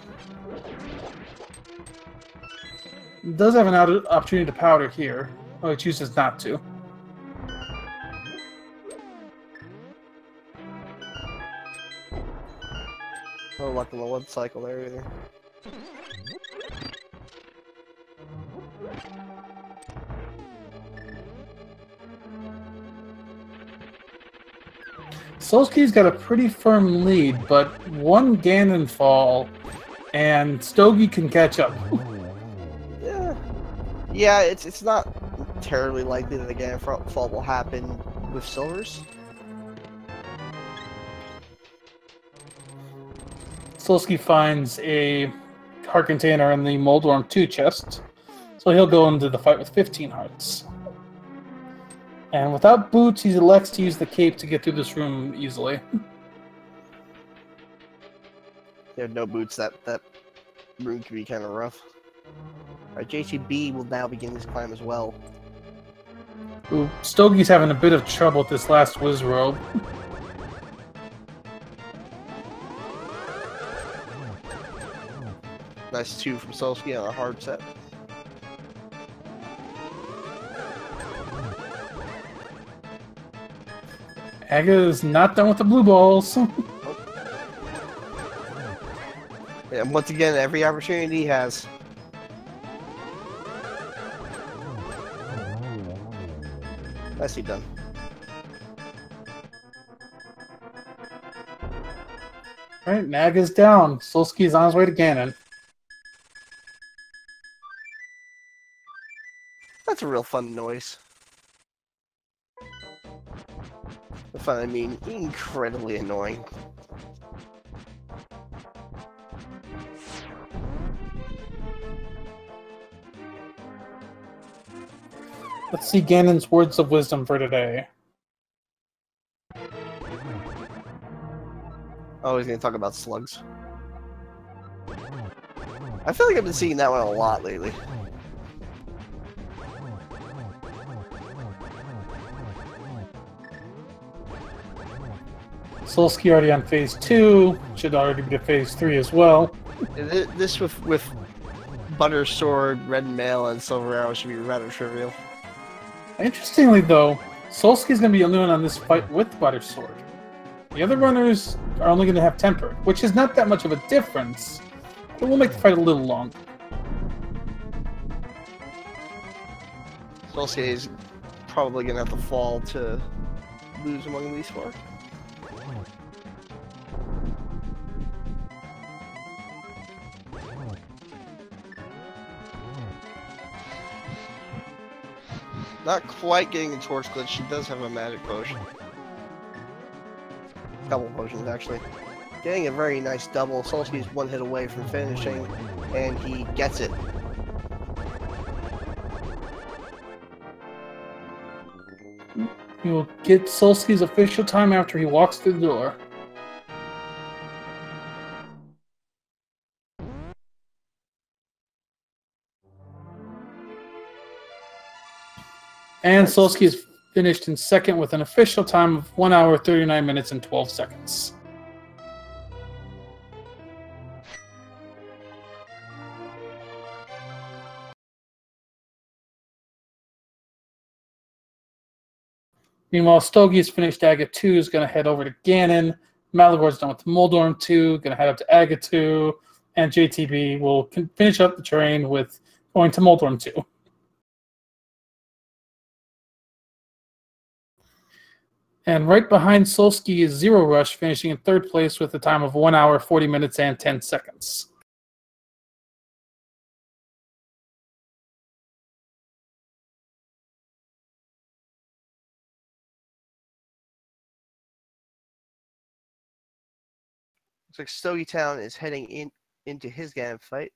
He does have an opportunity to powder here. Oh, he chooses not to. No luck in the one cycle there either. Solski's got a pretty firm lead, but one Ganon fall, and Stogie can catch up. Yeah, it's not terribly likely that the Ganon fall will happen with silvers. Solski finds a heart container in the Moldworm 2 chest, so he'll go into the fight with 15 hearts. And without boots, he elects to use the cape to get through this room easily. Yeah, no boots, that room can be kind of rough. Alright, JTB will now begin his climb as well. Ooh, Stogie's having a bit of trouble with this last whiz robe. Nice 2 from Solski on a hard set. Aga is not done with the blue balls. And once again, every opportunity he has. Nicely done. Alright, Naga's down. Solski's on his way to Ganon. That's a real fun noise. The fun, I mean, incredibly annoying. Let's see Ganon's words of wisdom for today. Oh, he's gonna talk about slugs. I feel like I've been seeing that one a lot lately. Solski already on phase 2, should already be to phase 3 as well. This with Butter Sword, Red Mail, and Silver Arrow should be rather trivial. Interestingly though, Solski's going to be the only one on this fight with Butter Sword. The other runners are only going to have Tempered, which is not that much of a difference, but will make the fight a little longer. Solski is probably going to have to fall to lose among these 4. Not quite getting a torch glitch. She does have a magic potion. Couple potions, actually. Getting a very nice double. Solski's 1 hit away from finishing, and he gets it. He will get Solski's official time after he walks through the door. And Solski is finished in second with an official time of 1 hour, 39 minutes, and 12 seconds. Meanwhile, Stogie's finished Aga 2, is going to head over to Ganon. Malagor's done with Moldorm 2, going to head up to Aga 2. And JTB will finish up the train with going to Moldorm 2. And right behind Solski is Zero Rush, finishing in 3rd place with a time of 1 hour, 40 minutes, and 10 seconds. Looks like Stogie Town is heading into his Ganon fight.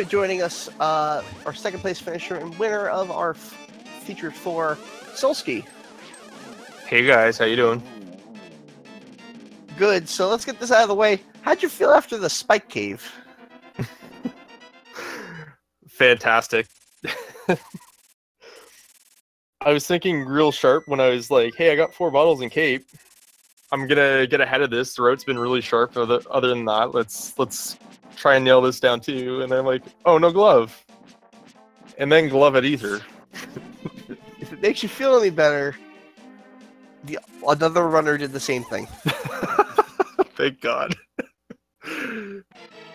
Joining us, our second place finisher and winner of our featured 4, Solsky. Hey guys, how you doing? Good. So let's get this out of the way. How'd you feel after the spike cave? Fantastic. I was thinking real sharp when I was like, hey, I got 4 bottles in Cape. I'm gonna get ahead of this. The road's been really sharp. Other than that, let's try and nail this down too. And then I'm like, oh, no glove. And then glove at either. If it makes you feel any better, another runner did the same thing. Thank God.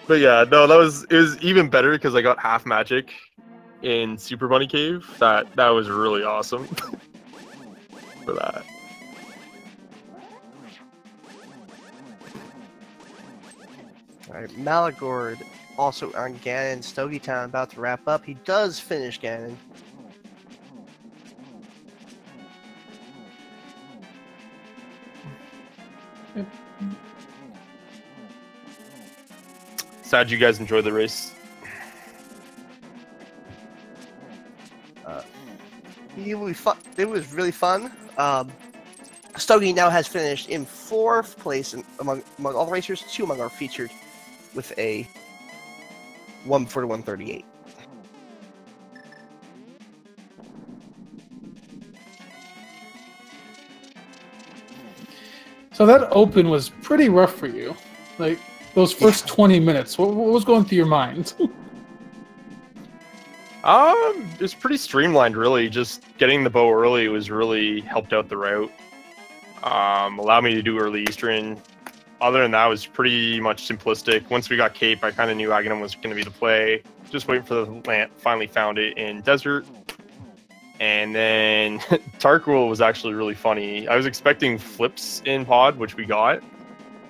But yeah, no, it was even better because I got half magic in Super Bunny Cave. That was really awesome for that. Alright, Malagord also on Ganon. Stogie Town about to wrap up. He does finish Ganon. Sad you guys enjoyed the race. It was really fun. Stogie now has finished in 4th place among all the racers, 2 among our featured, with a 1:41.38. So that open was pretty rough for you. Like, those first 20 minutes, what was going through your mind? It's pretty streamlined, really. Just getting the bow early was really helped out the route. Allowed me to do early Eastern. Other than that, it was pretty much simplistic. Once we got Cape, I kind of knew Aghanim was going to be the play. Just waiting for the land. Finally found it in Desert. And then Dark World was actually really funny. I was expecting flips in pod, which we got.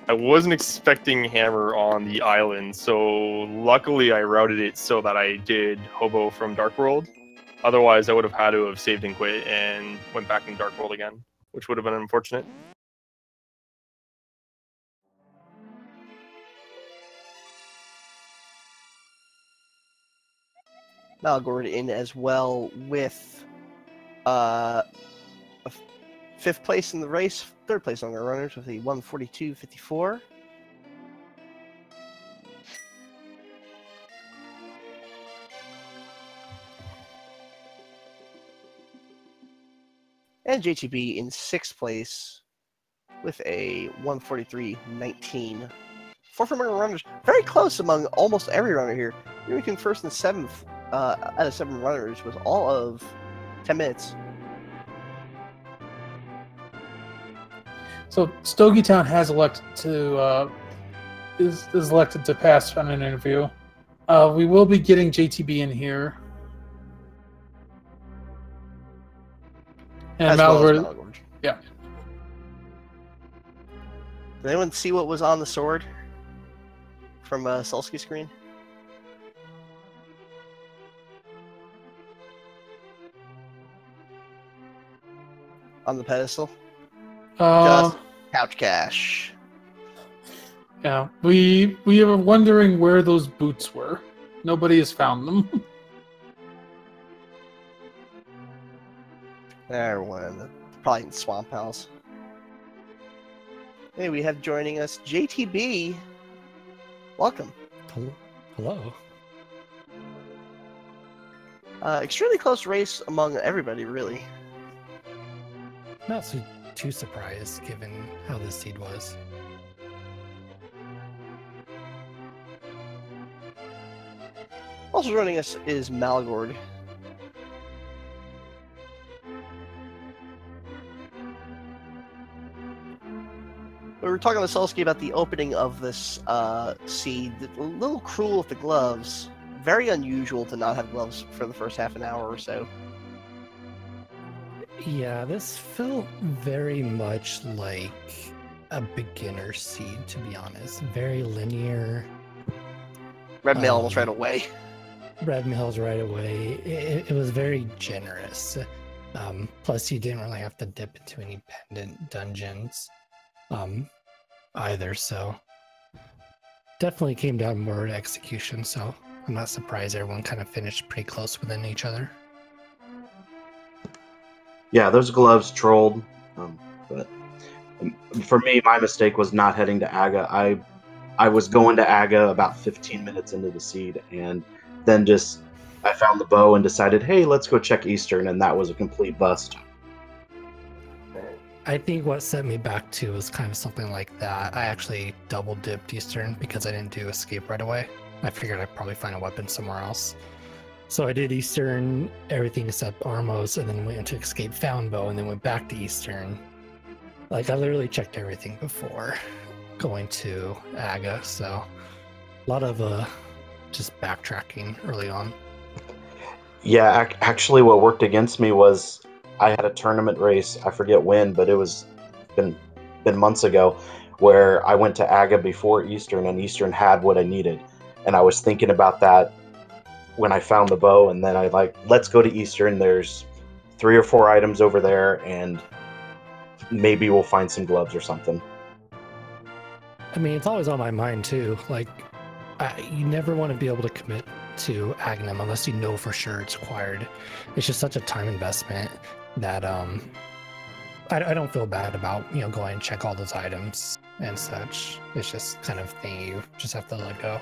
I wasn't expecting Hammer on the island, so luckily I routed it so that I did Hobo from Dark World. Otherwise, I would have had to have saved and quit and went back in Dark World again, which would have been unfortunate. Malagord in as well with 5th place in the race, 3rd place on our runners with a 1:42.54. And JTB in 6th place with a 1:43.19. 4 from our runners, very close among almost every runner here. You're making 1st and 7th out of 7 runners with all of 10 minutes. So Stogie Town has elected to is elected to pass on an interview. We will be getting JTB in here, and Malagord. Yeah. Did anyone see what was on the sword from Solsky's screen? On the pedestal? Just couch cash. Yeah, we were wondering where those boots were. Nobody has found them. They're probably in Swamp House. Hey, we have joining us JTB. Welcome. Hello. Extremely close race among everybody, really. Not too surprised given how this seed was. Also joining us is Malagord. We were talking with Solsky about the opening of this seed. A little cruel with the gloves. Very unusual to not have gloves for the first half an hour or so. Yeah, this felt very much like a beginner seed, to be honest. Very linear. Red mail almost right away. Red Mills right away. It was very generous. Plus, you didn't really have to dip into any pendant dungeons either. So definitely came down more to execution. So I'm not surprised everyone kind of finished pretty close within each other. Yeah, those gloves trolled. But for me, my mistake was not heading to Aga. I was going to Aga about 15 minutes into the seed, and then I found the bow and decided, hey, let's go check Eastern, and that was a complete bust. I think what set me back too was kind of something like that. I actually double dipped Eastern because I didn't do escape right away. I figured I'd probably find a weapon somewhere else. So I did Eastern, everything except Armos, and then went into escape, found bow, and then went back to Eastern. Like, I literally checked everything before going to Aga, so a lot of just backtracking early on. Yeah, actually what worked against me was I had a tournament race, I forget when, but it was been months ago, where I went to Aga before Eastern, and Eastern had what I needed. And I was thinking about that when I found the bow, and then let's go to Eastern. There's 3 or 4 items over there, and maybe we'll find some gloves or something. I mean, it's always on my mind too. Like, you never want to be able to commit to Agnum unless you know for sure it's required. It's just such a time investment that I don't feel bad about going and check all those items and such. It's just kind of thing you just have to let go.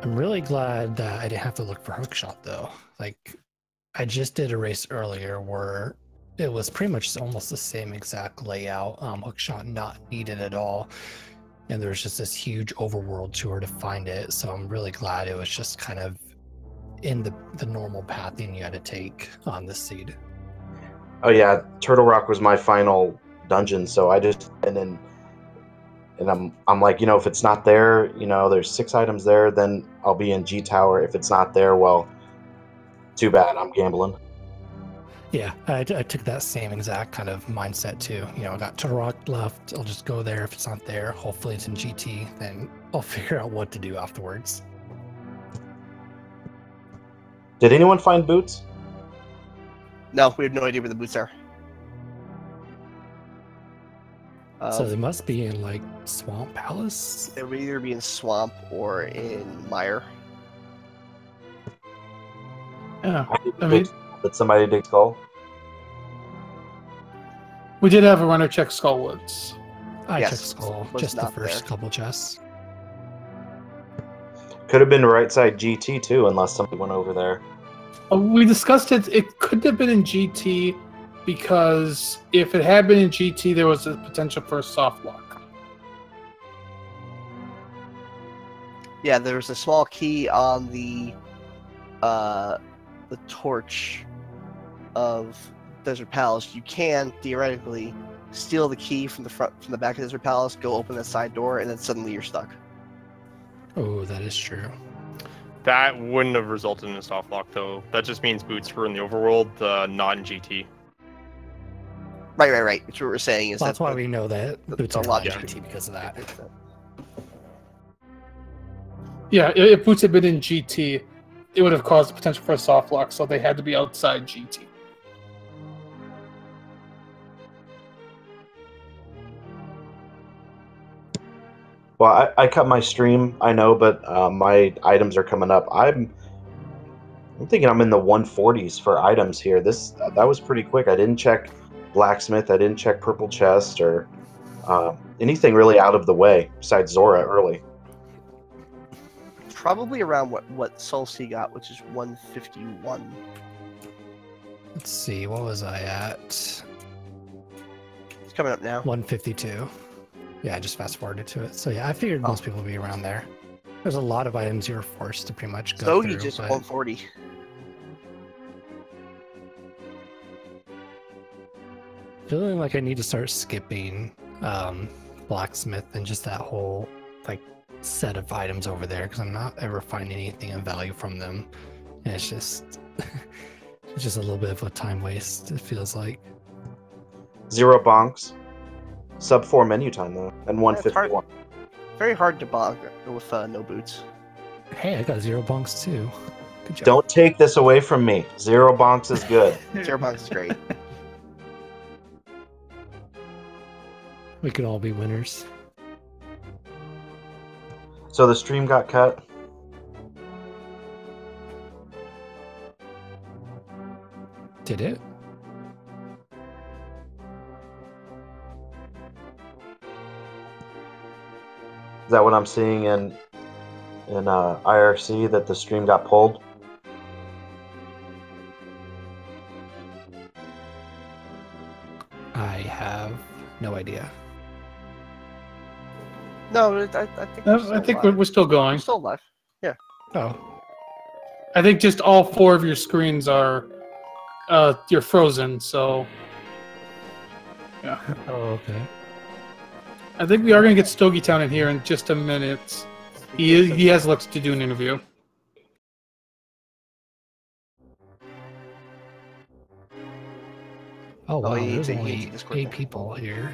I'm really glad that I didn't have to look for hookshot though. Like, I just did a race earlier where it was pretty much almost the same exact layout. Hookshot not needed at all. And there was just this huge overworld tour to find it. So I'm really glad it was just kind of in the normal pathing you had to take on this seed. Oh yeah, Turtle Rock was my final dungeon, so and I'm like, if it's not there, there's 6 items there, then I'll be in G Tower. If it's not there, well, too bad, I'm gambling. Yeah, I took that same exact kind of mindset too. I got Turtle Rock left. I'll just go there. If it's not there, hopefully it's in GT. Then I'll figure out what to do afterwards. Did anyone find boots? No, we have no idea where the boots are. So they must be in like Swamp Palace. They would either be in Swamp or in Mire. Yeah, Did somebody dig Skull? we did have a runner check Skullwoods. I Yes, checked Skull, was just the not first there. couple chests. Could have been right side GT too, unless somebody went over there. We discussed it. It could have been in GT because if it had been in GT, there was a potential for a soft lock. Yeah, there's a small key on the torch of Desert Palace. You can theoretically steal the key from the back of Desert Palace, go open the side door, and then suddenly you're stuck. Oh, that is true. That wouldn't have resulted in a soft lock, though. That just means boots were in the overworld, not in GT. Right. Which what we're saying is That's why we know that boots a are lot not of GT because of that. Yeah, if boots had been in GT, it would have caused the potential for a soft lock, so they had to be outside GT. Well, I cut my stream, I know, but my items are coming up. I'm thinking I'm in the 140s for items here. That was pretty quick. I didn't check Blacksmith. I didn't check Purple Chest or anything really out of the way besides Zora early. Probably around what Soul Sea got, which is 151. Let's see, what was I at? It's coming up now. 152. Yeah, I just fast forwarded to it. So yeah, I figured most people would be around there. There's a lot of items you're forced to pretty much go So through. you just but 140. feeling like I need to start skipping Blacksmith and just that whole like set of items over there because I'm not ever finding anything of value from them. And it's just it's just a little bit of a time waste, it feels like. 0 bonks. Sub 4 menu time though, and 151. Very hard to bog with no boots. Hey, I got 0 bonks too. Good job. Don't take this away from me. 0 bonks is good. 0 bonks is great. We could all be winners. So the stream got cut. Did it? Is that what I'm seeing in IRC, that the stream got pulled? I have no idea. No, I think. I think we're still going. We're still alive. Oh, I think just all 4 of your screens are you're frozen. So yeah, oh, okay. I think we are gonna get Stogie Town in here in just a minute. He has left to do an interview. Oh wow, he there's needs only a Discord 8 thing. people here.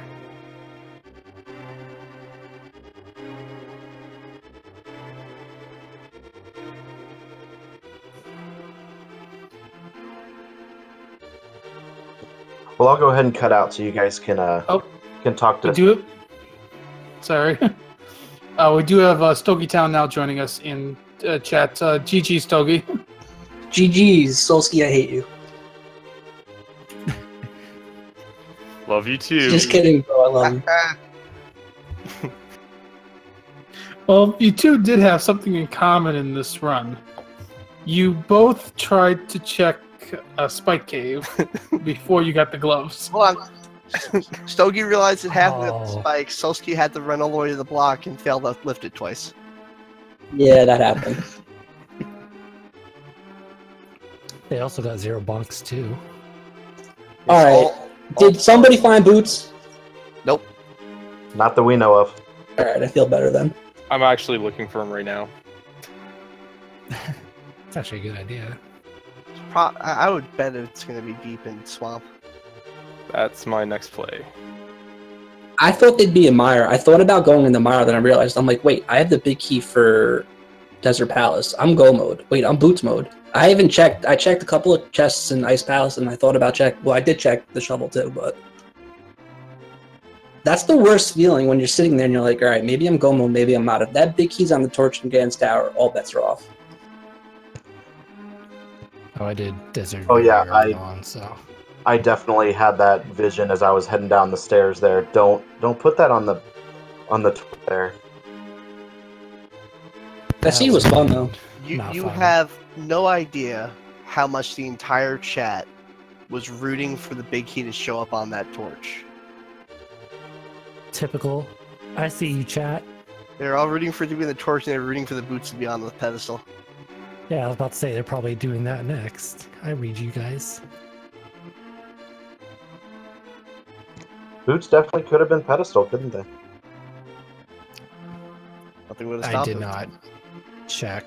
Well, I'll go ahead and cut out so you guys can talk to. We do. Sorry. We do have Stogie Town now joining us in chat. GG Stogie. GG's, Solsky, I hate you. Love you too. Just kidding, bro. I love you. Well, you two did have something in common in this run. You both tried to check a spike cave before you got the gloves. Hold on. Stogie realized it had the Oh. spikes. Solsky had to run all the way to the block and failed to lift it twice. Yeah, that happened. They also got 0 bunks too. Alright. Did somebody find boots? Nope. Not that we know of. Alright, I feel better then. I'm actually looking for him right now. It's actually a good idea. I would bet it's going to be deep in swamp. That's my next play. I thought they'd be in Mire. I thought about going in the Mire, then I realized, I'm like, wait, I have the big key for Desert Palace. I'm Go mode. Wait, I'm Boots mode. I haven't checked. I checked a couple of chests in Ice Palace, and I thought about well, I did check the shovel too, but that's the worst feeling when you're sitting there and you're like, all right, maybe I'm Go mode, maybe I'm not. If that big key's on the torch and Ganon's tower, all bets are off. Oh, I did Desert. Oh, yeah, early on, so. I definitely had that vision as I was heading down the stairs there. Don't put that on the there. That scene was fun though. You Not fun. have no idea how much the entire chat was rooting for the big key to show up on that torch. Typical. I see you, chat. They're all rooting for it to be in the torch, and they're rooting for the boots to be on the pedestal. Yeah, I was about to say they're probably doing that next. I read you guys. Boots definitely could have been pedestal, couldn't they? Nothing would have I stopped did them. not check.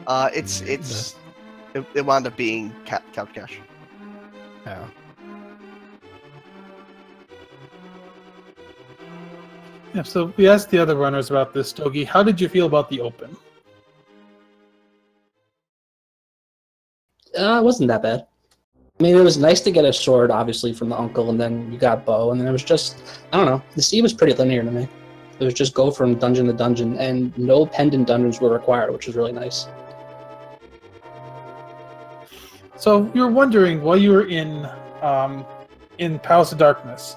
It wound up being couch cash. Oh. Yeah, so we asked the other runners about this, Stogie. How did you feel about the open? It wasn't that bad. I mean, it was nice to get a sword, obviously, from the uncle, and then you got bow, and then it was just, I don't know, the sea was pretty linear to me. It was just go from dungeon to dungeon, and no pendant dungeons were required, which was really nice. So you were wondering while you were in Palace of Darkness,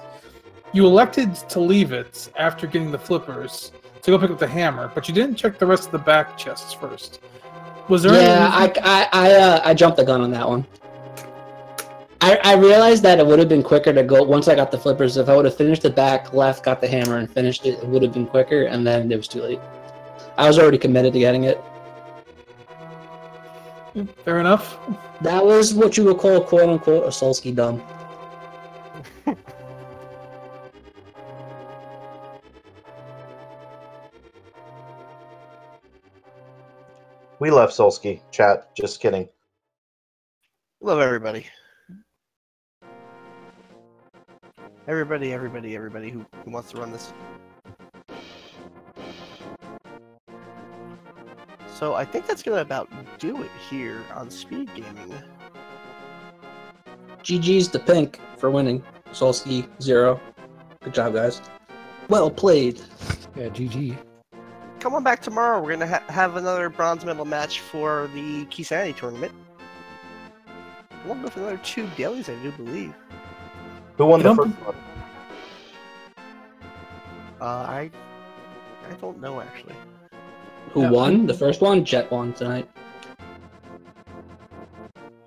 you elected to leave it after getting the flippers to go pick up the hammer, but you didn't check the rest of the back chests first. Was there any reason? I jumped the gun on that one. I realized that it would have been quicker to go once I got the flippers. If I would have finished the back left, got the hammer, and finished it, it would have been quicker, and then it was too late. I was already committed to getting it. Fair enough. That was what you would call, quote-unquote, a Solsky dumb. We love Solsky. Chat. Just kidding. Love everybody. Everybody who wants to run this. So I think that's gonna about do it here on Speed Gaming. GG's to Pink for winning. Solsky 0. Good job, guys. Well played. Yeah, GG. come on back tomorrow. We're gonna have another bronze medal match for the Key Sanity tournament, along with another 2 dailies, I do believe. Who won the first one? I don't know actually. Who won? The first one? Jet won tonight.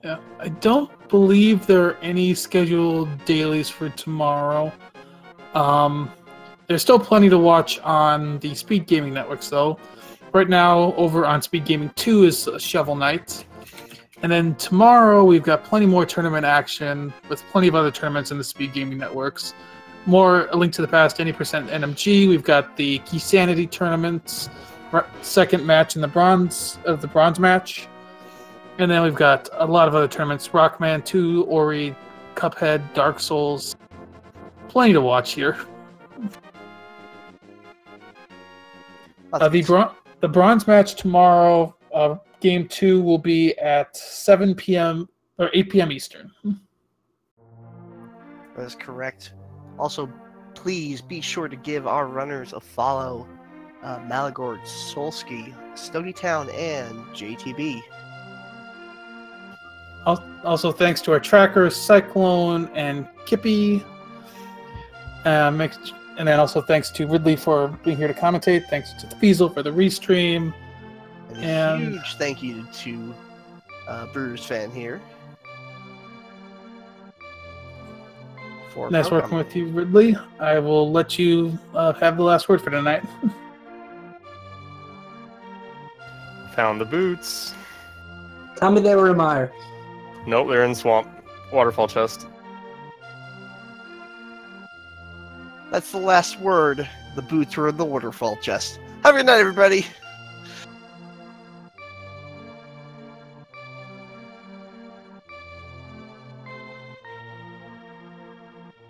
Yeah, I don't believe there are any scheduled dailies for tomorrow. There's still plenty to watch on the Speed Gaming networks, though. Right now, over on Speed Gaming 2 is Shovel Knight. And then tomorrow, we've got plenty more tournament action with plenty of other tournaments in the Speed Gaming networks. More A Link to the Past, any percent NMG. We've got the Key Sanity tournaments, second match in the bronze match. And then we've got a lot of other tournaments: Rockman 2, Ori, Cuphead, Dark Souls. Plenty to watch here. The bronze match tomorrow, game 2, will be at 7 p.m. or 8 p.m. Eastern. That is correct. Also, please be sure to give our runners a follow. Malagord, Solski, Stony Town, and JTB. Also, thanks to our trackers, Cyclone and Kippy. And then also thanks to Ridley for being here to commentate. Thanks to the Feasel for the restream. And a huge thank you to Brewers Fan here. Nice working with you, Ridley. I will let you have the last word for tonight. Found the boots. Tell me they were in Mire. Nope, they're in swamp. Waterfall chest. That's the last word. The boots were in the waterfall chest. Have a good night, everybody.